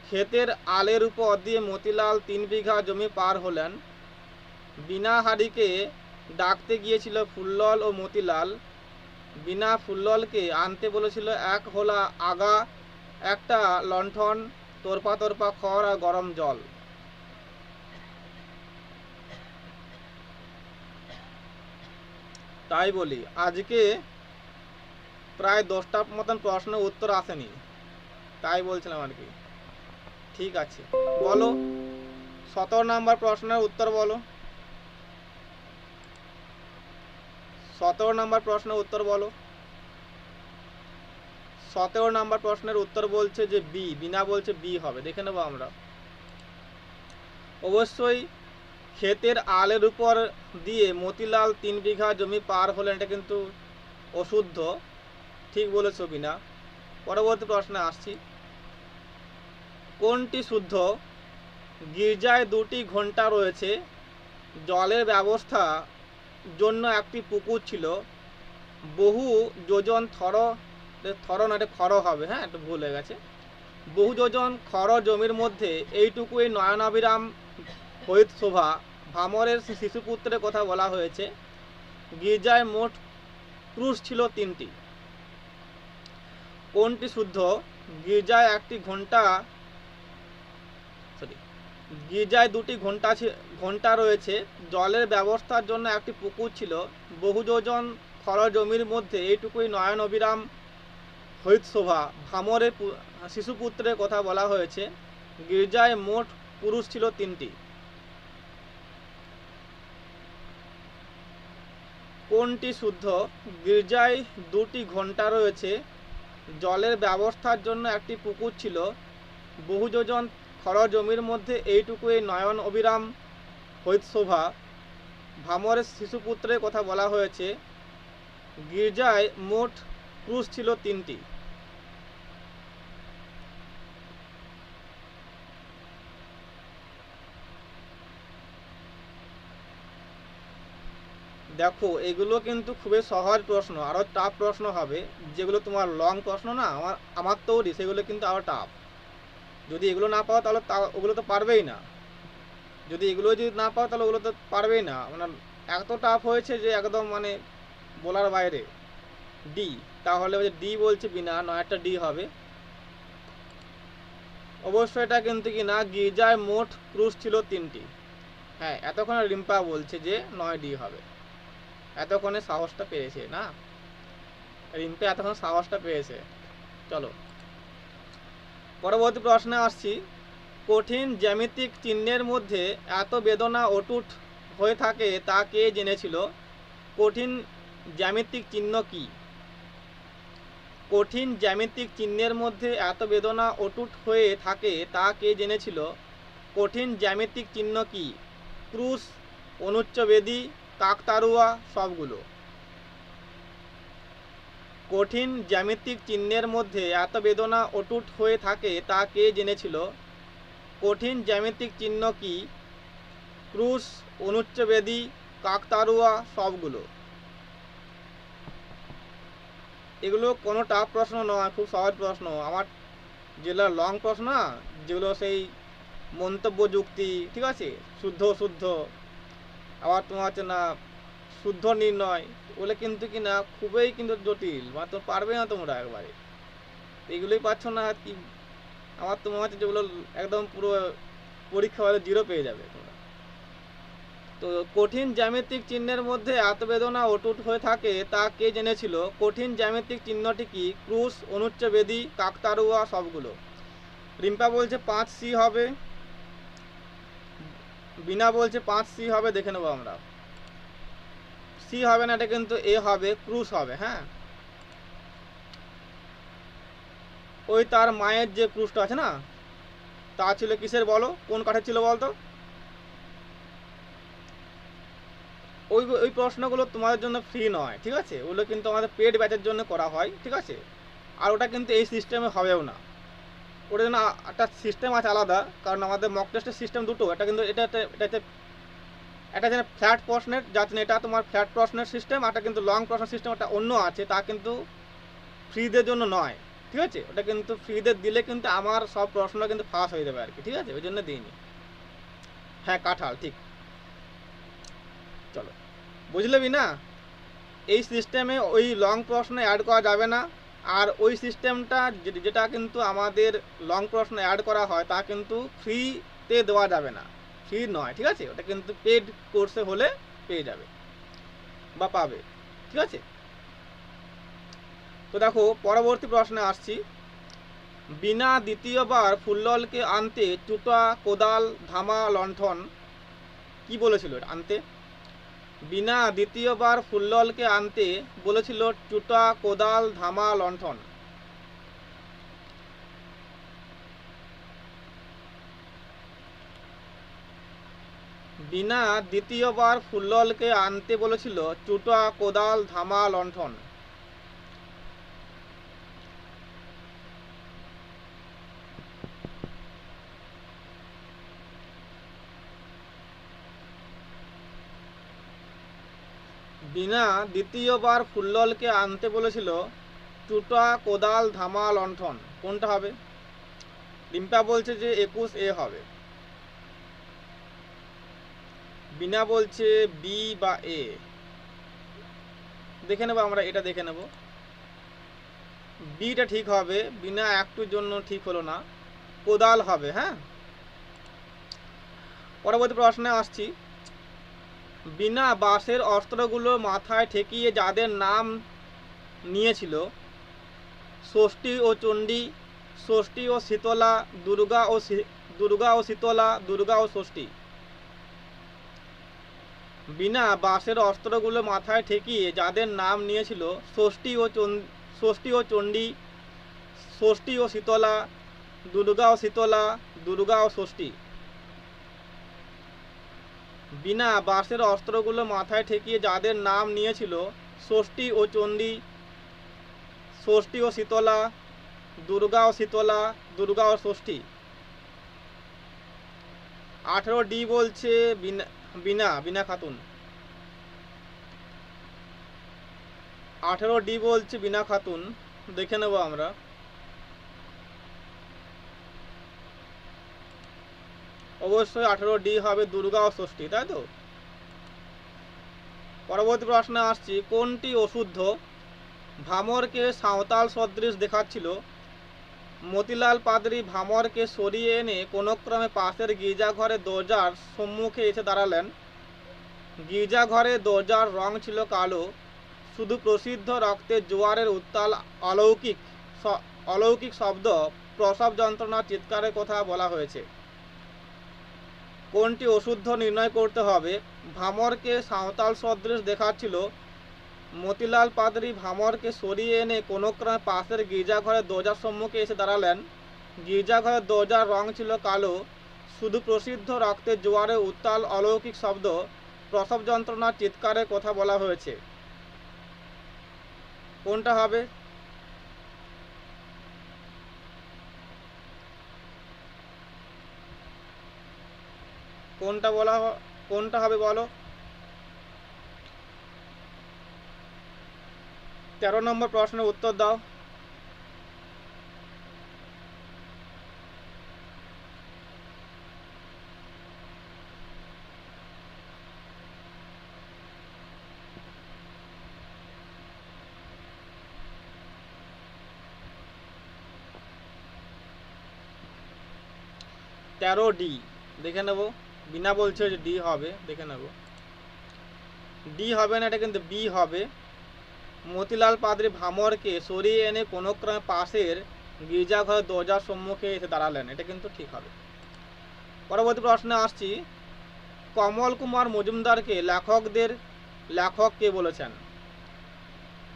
S1: ক্ষেতের আলের উপর দিয়ে মতিলাল 3 বিঘা জমি পার হলেন। বিনা হারিকে ডাকতে গিয়েছিল ফুল্লল ও মতিলাল। বিনা ফুল্ললকে আনতে বলেছিল এক হোলা আগা, একটা লণ্ঠন, তোরপা তোরপা খড় আর গরম জল। তাই বলি আজকে প্রায় 10টা মতন প্রশ্নের উত্তর আসেনি, তাই বলছিলাম আর কি। ঠিক আছে, বলো 17 নম্বর প্রশ্নের উত্তর বলো। 17 নম্বর প্রশ্নের উত্তর বলো। 17 নম্বর প্রশ্নের উত্তর বলছে যে বি, বিনা বলছে বি হবে, দেখে নেবো আমরা। অবশ্যই ক্ষেতের আলের উপর দিয়ে মতিলাল 3 বিঘা জমি পার হলেন, এটা কিন্তু অশুদ্ধ, ঠিক বলেছো বিনা। পরবর্তী প্রশ্নে আসছি, কোনটি শুদ্ধ? গির্জায় 2টি ঘন্টা রয়েছে, জলের ব্যবস্থা জন্য একটি পুকুর ছিল, বহু যোজন থর না, এটা খর হবে, হ্যাঁ একটু ভুল হয়ে গেছে, বহু যোজন খর জমির মধ্যে এইটুকুই নয়নাভিরাম হৈত শোভা, ভামরের শিশুপুত্রের কথা বলা হয়েছে। গির্জায় মোট ক্রুশ ছিল 3টি। কোনটি শুদ্ধ? গির্জায় গির্জায় 2টি ঘন্টা রয়েছে, জলের ব্যবস্থার জন্য একটি পুকুর ছিল, বহু যোজন খর জমির মধ্যে এইটুকুই নয়ন অবিরাম হৈত শোভা, ভামরের শিশুপুত্রের কথা বলা হয়েছে। গির্জায় মোট পুরুষ ছিল 3টি। কোনটি শুদ্ধ? গির্জায় 2টি ঘন্টা রয়েছে, জলের ব্যবস্থার জন্য একটি পুকুর ছিল, বহু যোজন খর জমির মধ্যে এইটুকুই নয়ন অবিরাম হৈত শোভা, ভামরের শিশুপুত্রের কথা বলা হয়েছে। গির্জায় মোট ক্রুশ ছিল 3টি। দেখো এগুলো কিন্তু খুবই সহজ প্রশ্ন, আরও টাফ প্রশ্ন হবে যেগুলো তোমার লং প্রশ্ন না, আমার তৈরি, সেগুলো কিন্তু আরও টাফ। যদি এগুলো না পাও তাহলে ওগুলো তো পারবেই না, যদি এগুলো যদি না পাও তাহলে ওগুলো তো পারবেই না, মানে এত টাফ হয়েছে যে একদম মানে বলার বাইরে। ডি, তাহলে ওই যে ডি বলছে বিনা, নয় একটা ডি হবে অবশ্যই। এটা কিন্তু কি না, গির্জায় মোট ক্রুশ ছিল 3টি। হ্যাঁ, এতক্ষণে রিম্পা বলছে যে 9 ডি হবে, এতক্ষণে সাহসটা পেয়েছে না, রিম্পা এতক্ষণ সাহসটা পেয়েছে। চলো পরবর্তী প্রশ্নে আসছি, কঠিন জ্যামিতিক চিহ্নের মধ্যে এত বেদনা অটুট হয়ে থাকে তা কে জেনেছিল? কঠিন জ্যামিতিক চিহ্ন কি? কঠিন জ্যামিতিক চিহ্নের মধ্যে এত বেদনা অটুট হয়ে থাকে তা কে জেনেছিল? কঠিন জ্যামিতিক চিহ্ন কি? ক্রুশ, অনুচ্চবেদী, কাকতাড়ুয়া, সবগুলো। কঠিন জ্যামিতিক চিহ্নের মধ্যে এত বেদনা অটুট হয়ে থাকে তা কে জেনেছিল? কঠিন জ্যামিতিক চিহ্ন কি? ক্রুশ, অনুচ্চবেদী, কাকতাড়ুয়া, সবগুলো। এগুলো কোনো টাফ প্রশ্ন নয়, খুব সহজ প্রশ্ন। আমার যেগুলো লং প্রশ্ন না, যেগুলো সেই মন্তব্য যুক্তি, ঠিক আছে, শুদ্ধ, আবার তোমার হচ্ছে না শুদ্ধ নির্ণয়, ওগুলো কিন্তু কি না খুবই কিন্তু জটিল, মানে তো পারবে না তোমরা একবারে। এগুলোই পাচ্ছ না কি, আমার তোমার হচ্ছে যেগুলো একদম পুরো পরীক্ষা হলে 0 পেয়ে যাবে তোমরা। তো কঠিন জ্যামিতিক চিহ্নের মধ্যে এত বেদনা অটুট হয়ে থাকে তা কে জেনেছিল? কঠিন জ্যামিতিক চিহ্নটি কি? ক্রুশ, অনুচ্চবেদী, কাকতাড়ুয়া, সবগুলো। রিম্পা বলছে 5C হবে, বিনা বলছে 5C হবে, দেখে নেবো আমরা। সি হবে না, এটা কিন্তু এ হবে, ক্রুশ হবে। হ্যাঁ, ওই তার মায়ের যে ক্রুশটা আছে না, তা ছিল কিসের বলো, কোন কাঠের ছিল বলতো? ওই প্রশ্নগুলো তোমাদের জন্য ফ্রি নয়, ঠিক আছে, ওগুলো কিন্তু আমাদের পেড ব্যাচের জন্য করা হয়, ঠিক আছে। আর ওটা কিন্তু এই সিস্টেমে হবেও না, ওটার জন্য একটা সিস্টেম আছে আলাদা, কারণ আমাদের মক টেস্টের সিস্টেম দুটো, এটা কিন্তু এটা যেন ফ্ল্যাট প্রশ্নের, যাচ্ছে এটা তোমার ফ্ল্যাট প্রশ্নের সিস্টেম, একটা কিন্তু লং প্রশ্নের সিস্টেম, একটা অন্য আছে, তা কিন্তু ফ্রিদের জন্য নয়, ঠিক আছে। ওটা কিন্তু ফ্রিদের দিলে কিন্তু আমার সব প্রশ্ন কিন্তু ফাঁস হয়ে যাবে আর কি, ঠিক আছে, ওই জন্য দিইনি। হ্যাঁ, কাঁঠাল, ঠিক। চলো, বুঝলে না? এই সিস্টেমে ওই লং প্রশ্ন অ্যাড করা যাবে না। আর ওই সিস্টেমটা যেটা কিন্তু আমাদের লং প্রশ্ন অ্যাড করা হয় তা কিন্তু ফ্রিতে দেওয়া যাবে না, ফ্রি নয়, ঠিক আছে? ওটা কিন্তু পেড কোর্সে হলে পেয়ে যাবে বা পাবে, ঠিক আছে? তো দেখো পরবর্তী প্রশ্নে আসছি। বিনা দ্বিতীয়বার ফুল্ললকে আনতে চুটা, কোদাল, ধামা, লণ্ঠন কি বলেছিল এটা আনতে? বিনা দ্বিতীয়বার ফুল্ললকে আনতে বলেছিল চুটা, কোদাল, ধামা, লণ্ঠন। বিনা দ্বিতীয়বার ফুল্ললকে আনতে বলেছিল চুটা, কোদাল, ধামা, লণ্ঠন। বিনা দ্বিতীয়বার ফুল্ললকে আনতে বলেছিল চুটা, কোদাল, ধামা, লণ্ঠন। কোনটা হবে? রিম্পা বলছে যে 21A হবে। বিনা বলছে বি বা এ। দেখে নেব আমরা, এটা দেখে নেব। বিটা ঠিক হবে, বিনা একটুর জন্য ঠিক হলো না, কোদাল হবে। হ্যাঁ, পরবর্তী প্রশ্নে আসছি। বিনা বাঁশের অস্ত্রগুলো মাথায় ঠেকিয়ে যাদের নাম নিয়েছিল ষষ্ঠী ও চণ্ডী, ষষ্ঠী ও শীতলা, দুর্গা ও শীতলা, দুর্গা ও ষষ্ঠী। বিনা বাঁশের অস্ত্রগুলো মাথায় ঠেকিয়ে যাদের নাম নিয়েছিল ষষ্ঠী ও চণ্ডী, ষষ্ঠী ও শীতলা, দুর্গা ও শীতলা, দুর্গা ও ষষ্ঠী। বিনা বাঁশের অস্ত্রগুলো মাথায় ঠেকিয়ে যাদের নাম নিয়েছিল ষষ্ঠী ও চণ্ডী, ষষ্ঠী ও শীতলা, দুর্গা ও শীতলা, দুর্গা ও ষষ্ঠী। 18D বলছে বিনা খাতুন। 18D বলছে বিনা খাতুন। দেখে নেব আমরা। অবশ্যই 18D হবে, দুর্গা ও ষষ্ঠী, তাই তো? পরবর্তী প্রশ্নে আসছি। কোনটি অশুদ্ধ? ভামরকে সাঁওতাল সদৃশ দেখাচ্ছিল। মতিলাল পাদরি ভামরকে সরিয়ে এনে কোনোক্রমে পাশের গির্জাঘরে দরজার সম্মুখে এসে দাঁড়ালেন। গির্জাঘরে দরজার রং ছিল কালো, শুধু প্রসিদ্ধ রক্তের জোয়ারের উত্তাল অলৌকিক শব্দ, প্রসব যন্ত্রণার চিৎকারের কথা বলা হয়েছে। কোনটি অশুদ্ধ নির্ণয় করতে হবে? ভামরকে সাঁওতাল সদৃশ দেখাচ্ছিল। মতিলাল পাদরি ভামরকে সরিয়ে এনে কোনোক্রমে পাশের গির্জাঘরের দরজার সম্মুখে এসে দাঁড়ালেন। গির্জাঘরের দরজার রং ছিল কালো, শুধু প্রসিদ্ধ রক্তের জোয়ারে উত্তাল অলৌকিক শব্দ, প্রসব যন্ত্রণার চিৎকারের কথা বলা হয়েছে। কোনটা হবে? কোনটা হবে বলো? 13 নম্বর প্রশ্নের উত্তর দাও। তেরো ডি দেখে নেব। বিনা বলছে যে ডি হবে, দেখে নেব। ডি হবে না, এটা কিন্তু বি হবে। মতিলাল পাদরি ভামরকে সরিয়ে এনে কোনোক্রমে পাশের গির্জাঘরের দরজার সম্মুখে এসে দাঁড়ালেন, এটা কিন্তু ঠিক হবে। পরবর্তী প্রশ্নে আসছি। কমল কুমার মজুমদারকে লেখক কে বলেছেন?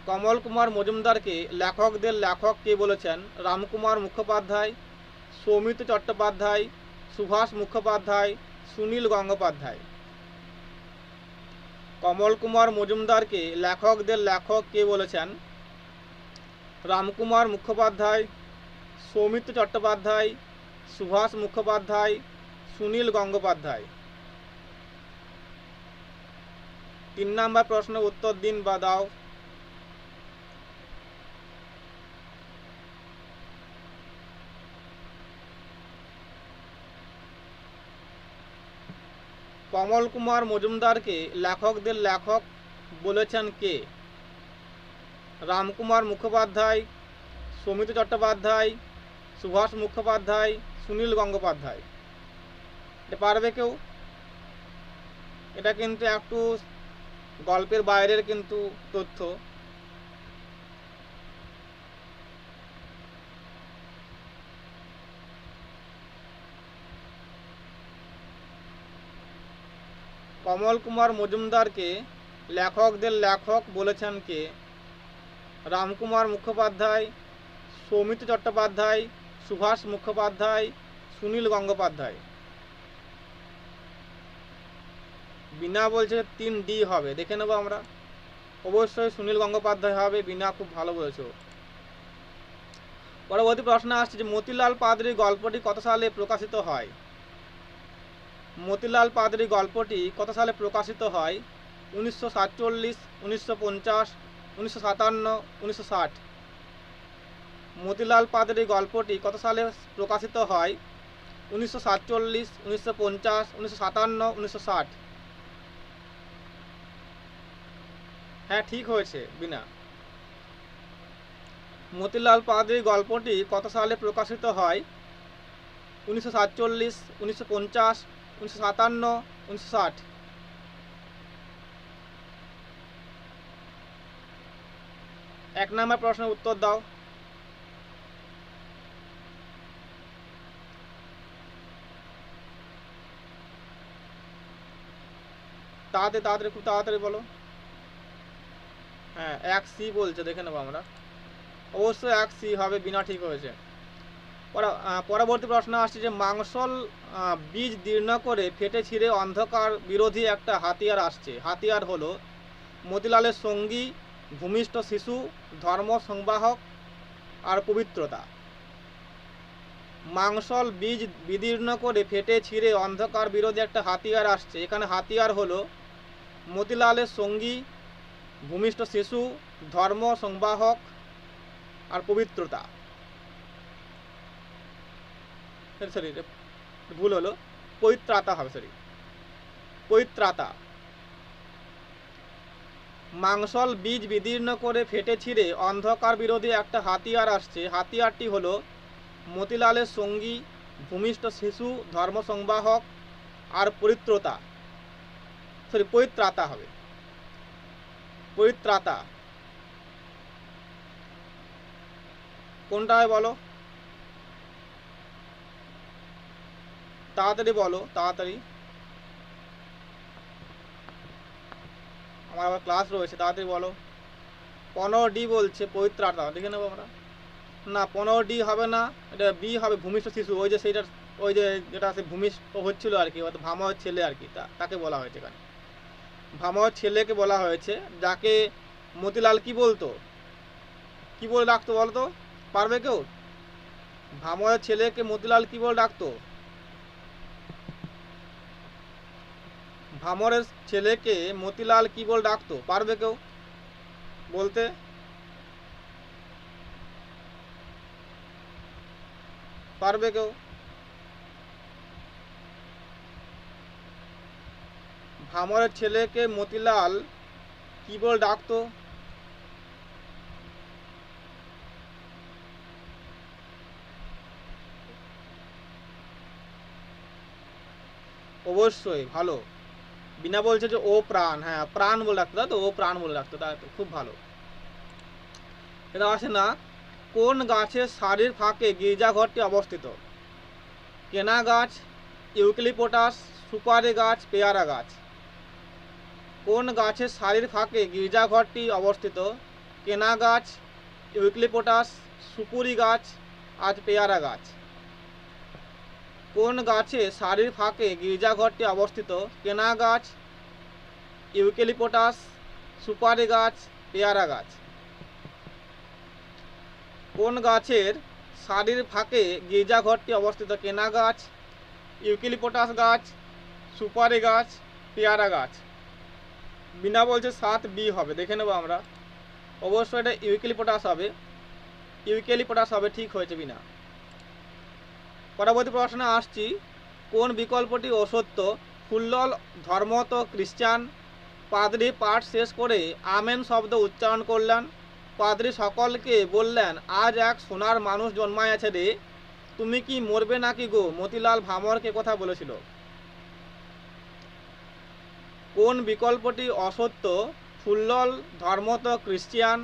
S1: কমল কুমার মজুমদারকে লেখকদের লেখক কে বলেছেন? রামকুমার মুখোপাধ্যায়, সৌমিত্র চট্টোপাধ্যায়, সুভাষ মুখোপাধ্যায়, সুনীল গঙ্গোপাধ্যায়। কমল কুমার মজুমদারকে লেখকদের লেখক কে বলেছেন? রামকুমার মুখোপাধ্যায়, সৌমিত্র চট্টোপাধ্যায়, সুভাষ মুখোপাধ্যায়, সুনীল গঙ্গোপাধ্যায়। 3 নম্বর প্রশ্নের উত্তর দিন বা দাও। কমল কুমার মজুমদারকে লেখকদের লেখক বলেছেন কে? রামকুমার মুখোপাধ্যায়, সৌমিত্র চট্টোপাধ্যায়, সুভাষ মুখোপাধ্যায়, সুনীল গঙ্গোপাধ্যায়। এটা পারবে কেউ? এটা কিন্তু একটু গল্পের বাইরের কিন্তু তথ্য। কমল কুমার মজুমদারকে লেখকদের লেখক বলেছেন কে? রামকুমার মুখোপাধ্যায়, সৌমিত্র চট্টোপাধ্যায়, সুভাষ মুখোপাধ্যায়, সুনীল গঙ্গোপাধ্যায়। বিনা বলছে 3D হবে, দেখে নেবো আমরা। অবশ্যই সুনীল গঙ্গোপাধ্যায় হবে। বিনা খুব ভালো বলেছো। পরবর্তী প্রশ্ন আসছে যে মতিলাল পাদরি গল্পটি কত সালে প্রকাশিত হয়? মতিলাল পাদরি গল্পটি কত সালে প্রকাশিত হয়? 1947, 1950, 1957, 1960। মতিলাল পাদরি গল্পটি কত সালে প্রকাশিত হয়? 1947, 1950, 1957, 1960। হ্যাঁ, ঠিক হয়েছে বিনা। মতিলাল পাদরি গল্পটি কত সালে প্রকাশিত হয়? 1947, 1950, 1957, 1960। এক নম্বর প্রশ্নের উত্তর দাও। তাড়াতাড়ি তাড়াতাড়ি, খুব তাড়াতাড়ি বলো। হ্যাঁ, 1C বলছে, দেখে নেবো আমরা। অবশ্যই 1C হবে, বিনা ঠিক হয়েছে। পরবর্তী প্রশ্ন আসছে যে মাংসল বীজ দীর্ণ করে ফেটে ছিঁড়ে অন্ধকার বিরোধী একটা হাতিয়ার আসছে। হাতিয়ার হলো মতিলালের সঙ্গী, ভূমিষ্ঠ শিশু, ধর্ম সংবাহক আর পবিত্রতা। মাংসল বীজ বিদীর্ণ করে ফেটে ছিঁড়ে অন্ধকার বিরোধী একটা হাতিয়ার আসছে। এখানে হাতিয়ার হলো মতিলালের সঙ্গী, ভূমিষ্ঠ শিশু, ধর্ম সংবাহক আর পবিত্রতা। সরি, ভুল হলো, পবিত্রাতা হবে। সরি, পবিত্রাতা। মাংসল বীজ বিদীর্ণ করে ফেটে ছিঁড়ে অন্ধকার বিরোধী একটা হাতিয়ার আসছে। হাতিয়ারটি হলো মতিলালের সঙ্গী, ভূমিষ্ঠ শিশু, ধর্ম সংবাহক আর পবিত্রতা। সরি, পবিত্রাতা হবে, পবিত্রাতা। কোনটা হয় বলো, তাড়াতাড়ি বলো, তাড়াতাড়ি। আমার আবার ক্লাস রয়েছে, তাড়াতাড়ি বলো। 15D বলছে পবিত্রাতা, দেখে নেবো আমরা। না, 15D হবে না, এটা বি হবে, ভূমিষ্ঠ শিশু। ওই যে সেইটার, ওই যে যেটা সে ভূমিষ্ঠ হচ্ছিল আর কি, হয়তো ভামাওয়ের ছেলে আর কি, তাকে বলা হয়েছে এখানে। ভামাওয়ের ছেলেকে বলা হয়েছে, যাকে মতিলাল কি বলতো, কি বলে ডাকতো বলতো? পারবে কেউ? ভামাওয়ের ছেলেকে মতিলাল কি বলে ডাকতো? ভামরের ছেলেকে মতিলাল কি বলে ডাকতো? পারবে কেউ বলতে? পারবে কেউ? ভামরের ছেলেকে মতিলাল কি বলে ডাকতো? অবশ্যই ভালো। বিনা বলছে যে ও প্রাণ। হ্যাঁ, প্রাণ বলে ডাকতো, তো ও প্রাণ বলে ডাকতো, তাই তো, খুব ভালো। এটা আসে না, কোন গাছের সারির ফাঁকে গির্জাঘরটি অবস্থিত? কেনা গাছ, ইউক্যালিপটাস, সুপারি গাছ, পেয়ারা গাছ। কোন গাছের সারির ফাঁকে গির্জাঘরটি অবস্থিত? কেনা গাছ, ইউক্যালিপটাস, সুপুরি গাছ আর পেয়ারা গাছ। কোন গাছে সারির ফাঁকে গির্জাঘরটি অবস্থিত? কেনা গাছ, ইউক্যালিপটাস, সুপারি গাছ, পেয়ারা গাছ। কোন গাছের সারির ফাঁকে গির্জাঘরটি অবস্থিত? কেনা গাছ, ইউক্যালিপটাস গাছ, সুপারি গাছ, পেয়ারা গাছ। বিনা বলছে 7B হবে, দেখে নেবো আমরা। অবশ্যই এটা ইউক্যালিপটাস হবে, ইউক্যালিপটাস হবে, ঠিক হয়েছে বিনা। পরবর্তী প্রশ্নে আসছি, কোন বিকল্পটি অসত্য? ফুল্লল ধর্মত খ্রিস্টান পাদরি পাঠ শেষ করে আমেন শব্দ উচ্চারণ করলেন। পাদ্রী সকলকে বললেন, আজ এক সোনার মানুষ জন্মাইয়াছে রে, তুমি কি মরবে নাকি গো? মতিলাল ভামরকে কথা বলেছিল। কোন বিকল্পটি অসত্য? ফুল্লল ধর্মত খ্রিস্টিয়ান।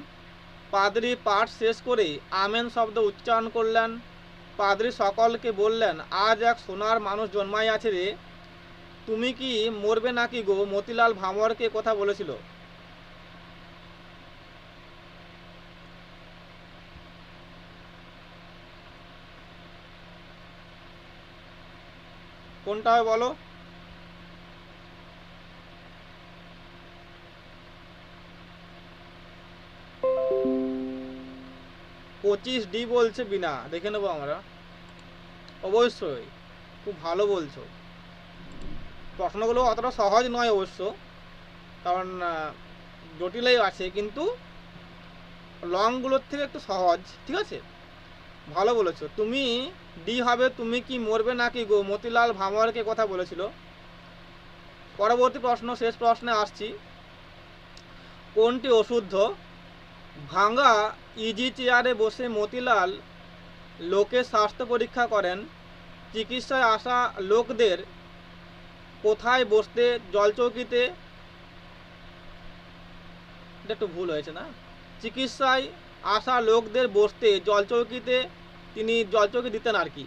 S1: পাদ্রী পাঠ শেষ করে আমেন শব্দ উচ্চারণ করলেন। পাদ্রী সকলকে বললেন, আজ এক সোনার মানুষ জন্মাইয়াছে রে, তুমি কি মরবে নাকি গো? মতিলাল ভামরকে কথা বলেছিল। কোনটা হবে বলো? পঁচিশ ডি বলছে বিনা, দেখে নেবো আমরা। অবশ্যই খুব ভালো বলছো। প্রশ্নগুলো অতটা সহজ নয় অবশ্য, কারণ জটিলই আছে, কিন্তু লংগুলোর থেকে একটু সহজ। ঠিক আছে, ভালো বলেছো তুমি। ডি হবে, তুমি কি মরবে নাকি গো? মতিলাল ভামরকে কথা বলেছিল। পরবর্তী প্রশ্ন, শেষ প্রশ্নে আসছি। কোনটি অশুদ্ধ? ভাঙা ইজি চেয়ারে বসে মতিলাল লোকের স্বাস্থ্য পরীক্ষা করেন। চিকিৎসায় আসা লোকদের কোথায় বসতে? জলচৌকিতে। এটা একটু ভুল হয়েছে না? চিকিৎসায় আসা লোকদের বসতে জলচৌকিতে তিনি জলচৌকি দিতেন আর কি।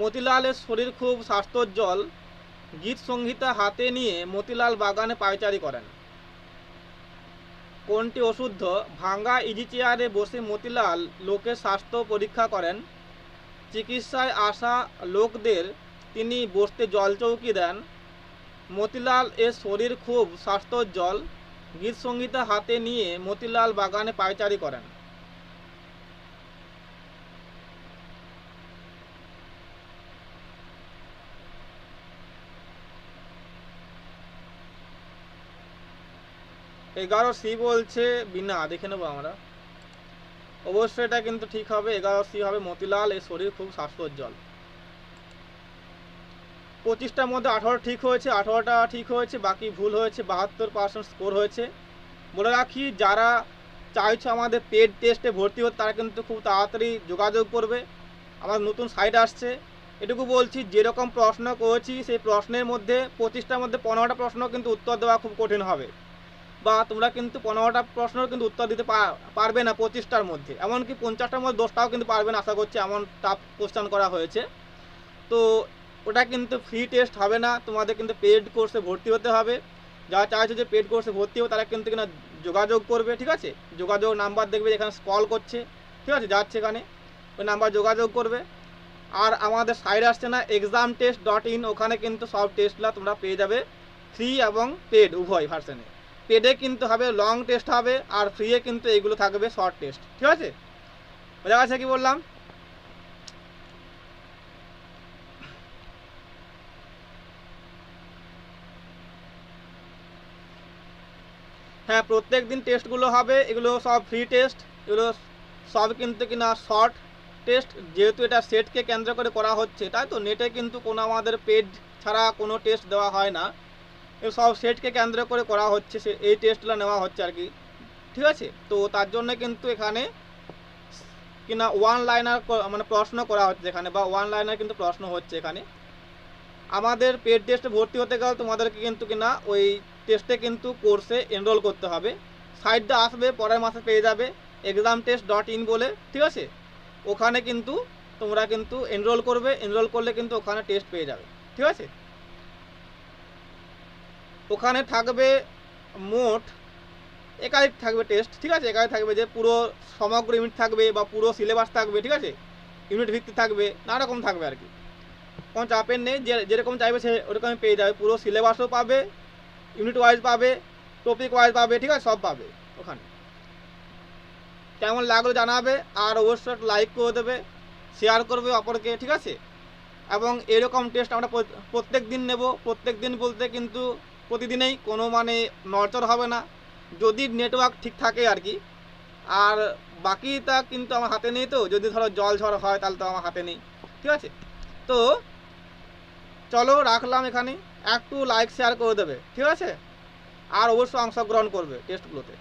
S1: মতিলালের শরীর খুব স্বাস্থ্যোজ্জ্বল। গীত সংহিতা হাতে নিয়ে মতিলাল বাগানে পায়চারি করেন। কোনটি অশুদ্ধ? ভাঙা ইজি চেয়ারে বসে মতিলাল লোকের স্বাস্থ্য পরীক্ষা করেন। চিকিৎসায় আসা লোকদের তিনি বসতে জলচৌকি দেন। মতিলাল এর শরীর খুব স্বাস্থ্যোজ্জ্বল। গীত সংহিতা হাতে নিয়ে মতিলাল বাগানে পায়চারি করেন। এগারো সি বলছে বিনা, দেখে নেবো আমরা। অবশ্যই এটা কিন্তু ঠিক হবে, 11 সি হবে, মতিলাল এর শরীর খুব স্বাস্থ্যোজ্জ্বল। 25টার মধ্যে 18 ঠিক হয়েছে, 18টা ঠিক হয়েছে, বাকি ভুল হয়েছে। 72% স্কোর হয়েছে। বলে রাখি, যারা চাইছো আমাদের পেড টেস্টে ভর্তি হতে, তারা কিন্তু খুব তাড়াতাড়ি যোগাযোগ করবে। আমার নতুন সাইট আসছে। এটুকু বলছি, যেরকম প্রশ্ন করেছি সেই প্রশ্নের মধ্যে 25টার মধ্যে 15টা প্রশ্ন কিন্তু উত্তর দেওয়া খুব কঠিন হবে, বা তোমরা কিন্তু 15টা প্রশ্নের কিন্তু উত্তর দিতে পারবে না 25টার মধ্যে। এমনকি 50টার মধ্যে 10টাও কিন্তু পারবে না, আশা করছি, এমন টাফ কোশ্চেন করা হয়েছে। তো ওটা কিন্তু ফ্রি টেস্ট হবে না, তোমাদের কিন্তু পেড কোর্সে ভর্তি হতে হবে। যারা চাইছে যে পেড কোর্সে ভর্তি হবে, তারা কিন্তু কিনা যোগাযোগ করবে। ঠিক আছে, যোগাযোগ নাম্বার দেখবে যেখানে কল করছে, ঠিক আছে, যাচ্ছে এখানে, ওই নাম্বার যোগাযোগ করবে। আর আমাদের সাইট আসছে না examtest.in, ওখানে কিন্তু সব টেস্টগুলো তোমরা পেয়ে যাবে, ফ্রি এবং পেড উভয় ভার্সনে। পেডে কিন্তু হবে লং টেস্ট হবে, আর ফ্রিয়ে কিন্তু এইগুলো থাকবে শর্ট টেস্ট। ঠিক আছে, বোঝা গেছে কি বললাম? হ্যাঁ, প্রত্যেক দিন টেস্টগুলো হবে, এগুলো সব ফ্রি টেস্ট। এগুলো সব কিন্তু কিনা শর্ট টেস্ট, যেহেতু এটা সেটকে কেন্দ্র করে করা হচ্ছে, তাই তো নেটে কিন্তু কোনো আমাদের পেড ছাড়া কোনো টেস্ট দেওয়া হয় না। এগুলো সব সেটকে কেন্দ্র করে করা হচ্ছে, এই টেস্টগুলো নেওয়া হচ্ছে আর কি। ঠিক আছে, তো তার জন্য কিন্তু এখানে কিনা ওয়ান লাইনার মানে প্রশ্ন করা হচ্ছে এখানে, বা ওয়ান লাইনার কিন্তু প্রশ্ন হচ্ছে এখানে। আমাদের পেড টেস্টে ভর্তি হতে গেলে তোমাদেরকে কিন্তু কিনা ওই টেস্টে কিন্তু কোর্সে এনরোল করতে হবে। সাইটটা আসবে, পরের মাসে পেয়ে যাবে, examtest.in বলে। ঠিক আছে, ওখানে কিন্তু তোমরা কিন্তু এনরোল করবে, এনরোল করলে কিন্তু ওখানে টেস্ট পেয়ে যাবে। ঠিক আছে, ওখানে থাকবে মোট একাধিক থাকবে টেস্ট। ঠিক আছে, একাধিক থাকবে, যে পুরো সমগ্র ইউনিট থাকবে বা পুরো সিলেবাস থাকবে। ঠিক আছে, ইউনিট ভিত্তি থাকবে, নানা রকম থাকবে আর কি। কোনো চাপের নেই, যেরকম চাইবে সে ওরকমই পেয়ে যাবে। পুরো সিলেবাসও পাবে, ইউনিট ওয়াইজ পাবে, টপিক ওয়াইজ পাবে। ঠিক আছে, সব পাবে ওখানে। কেমন লাগলো জানাবে, আর অবশ্যই লাইক করে দেবে, শেয়ার করবে অপরকে। ঠিক আছে, এবং এরকম টেস্ট আমরা প্রত্যেক দিন নেব। প্রত্যেক দিন বলতে কিন্তু প্রতিদিনেই, কোনো মানে নড়চড় হবে না, যদি নেটওয়ার্ক ঠিক থাকে আর কি। আর বাকিটা কিন্তু আমার হাতে নেই, তো যদি ধরো জল ঝড় হয় তাহলে তো আমার হাতে নেই। ঠিক আছে, তো চলো রাখলাম এখানে, একটু লাইক শেয়ার করে দেবে। ঠিক আছে, আর অবশ্যই অংশগ্রহণ করবে টেস্টগুলোতে।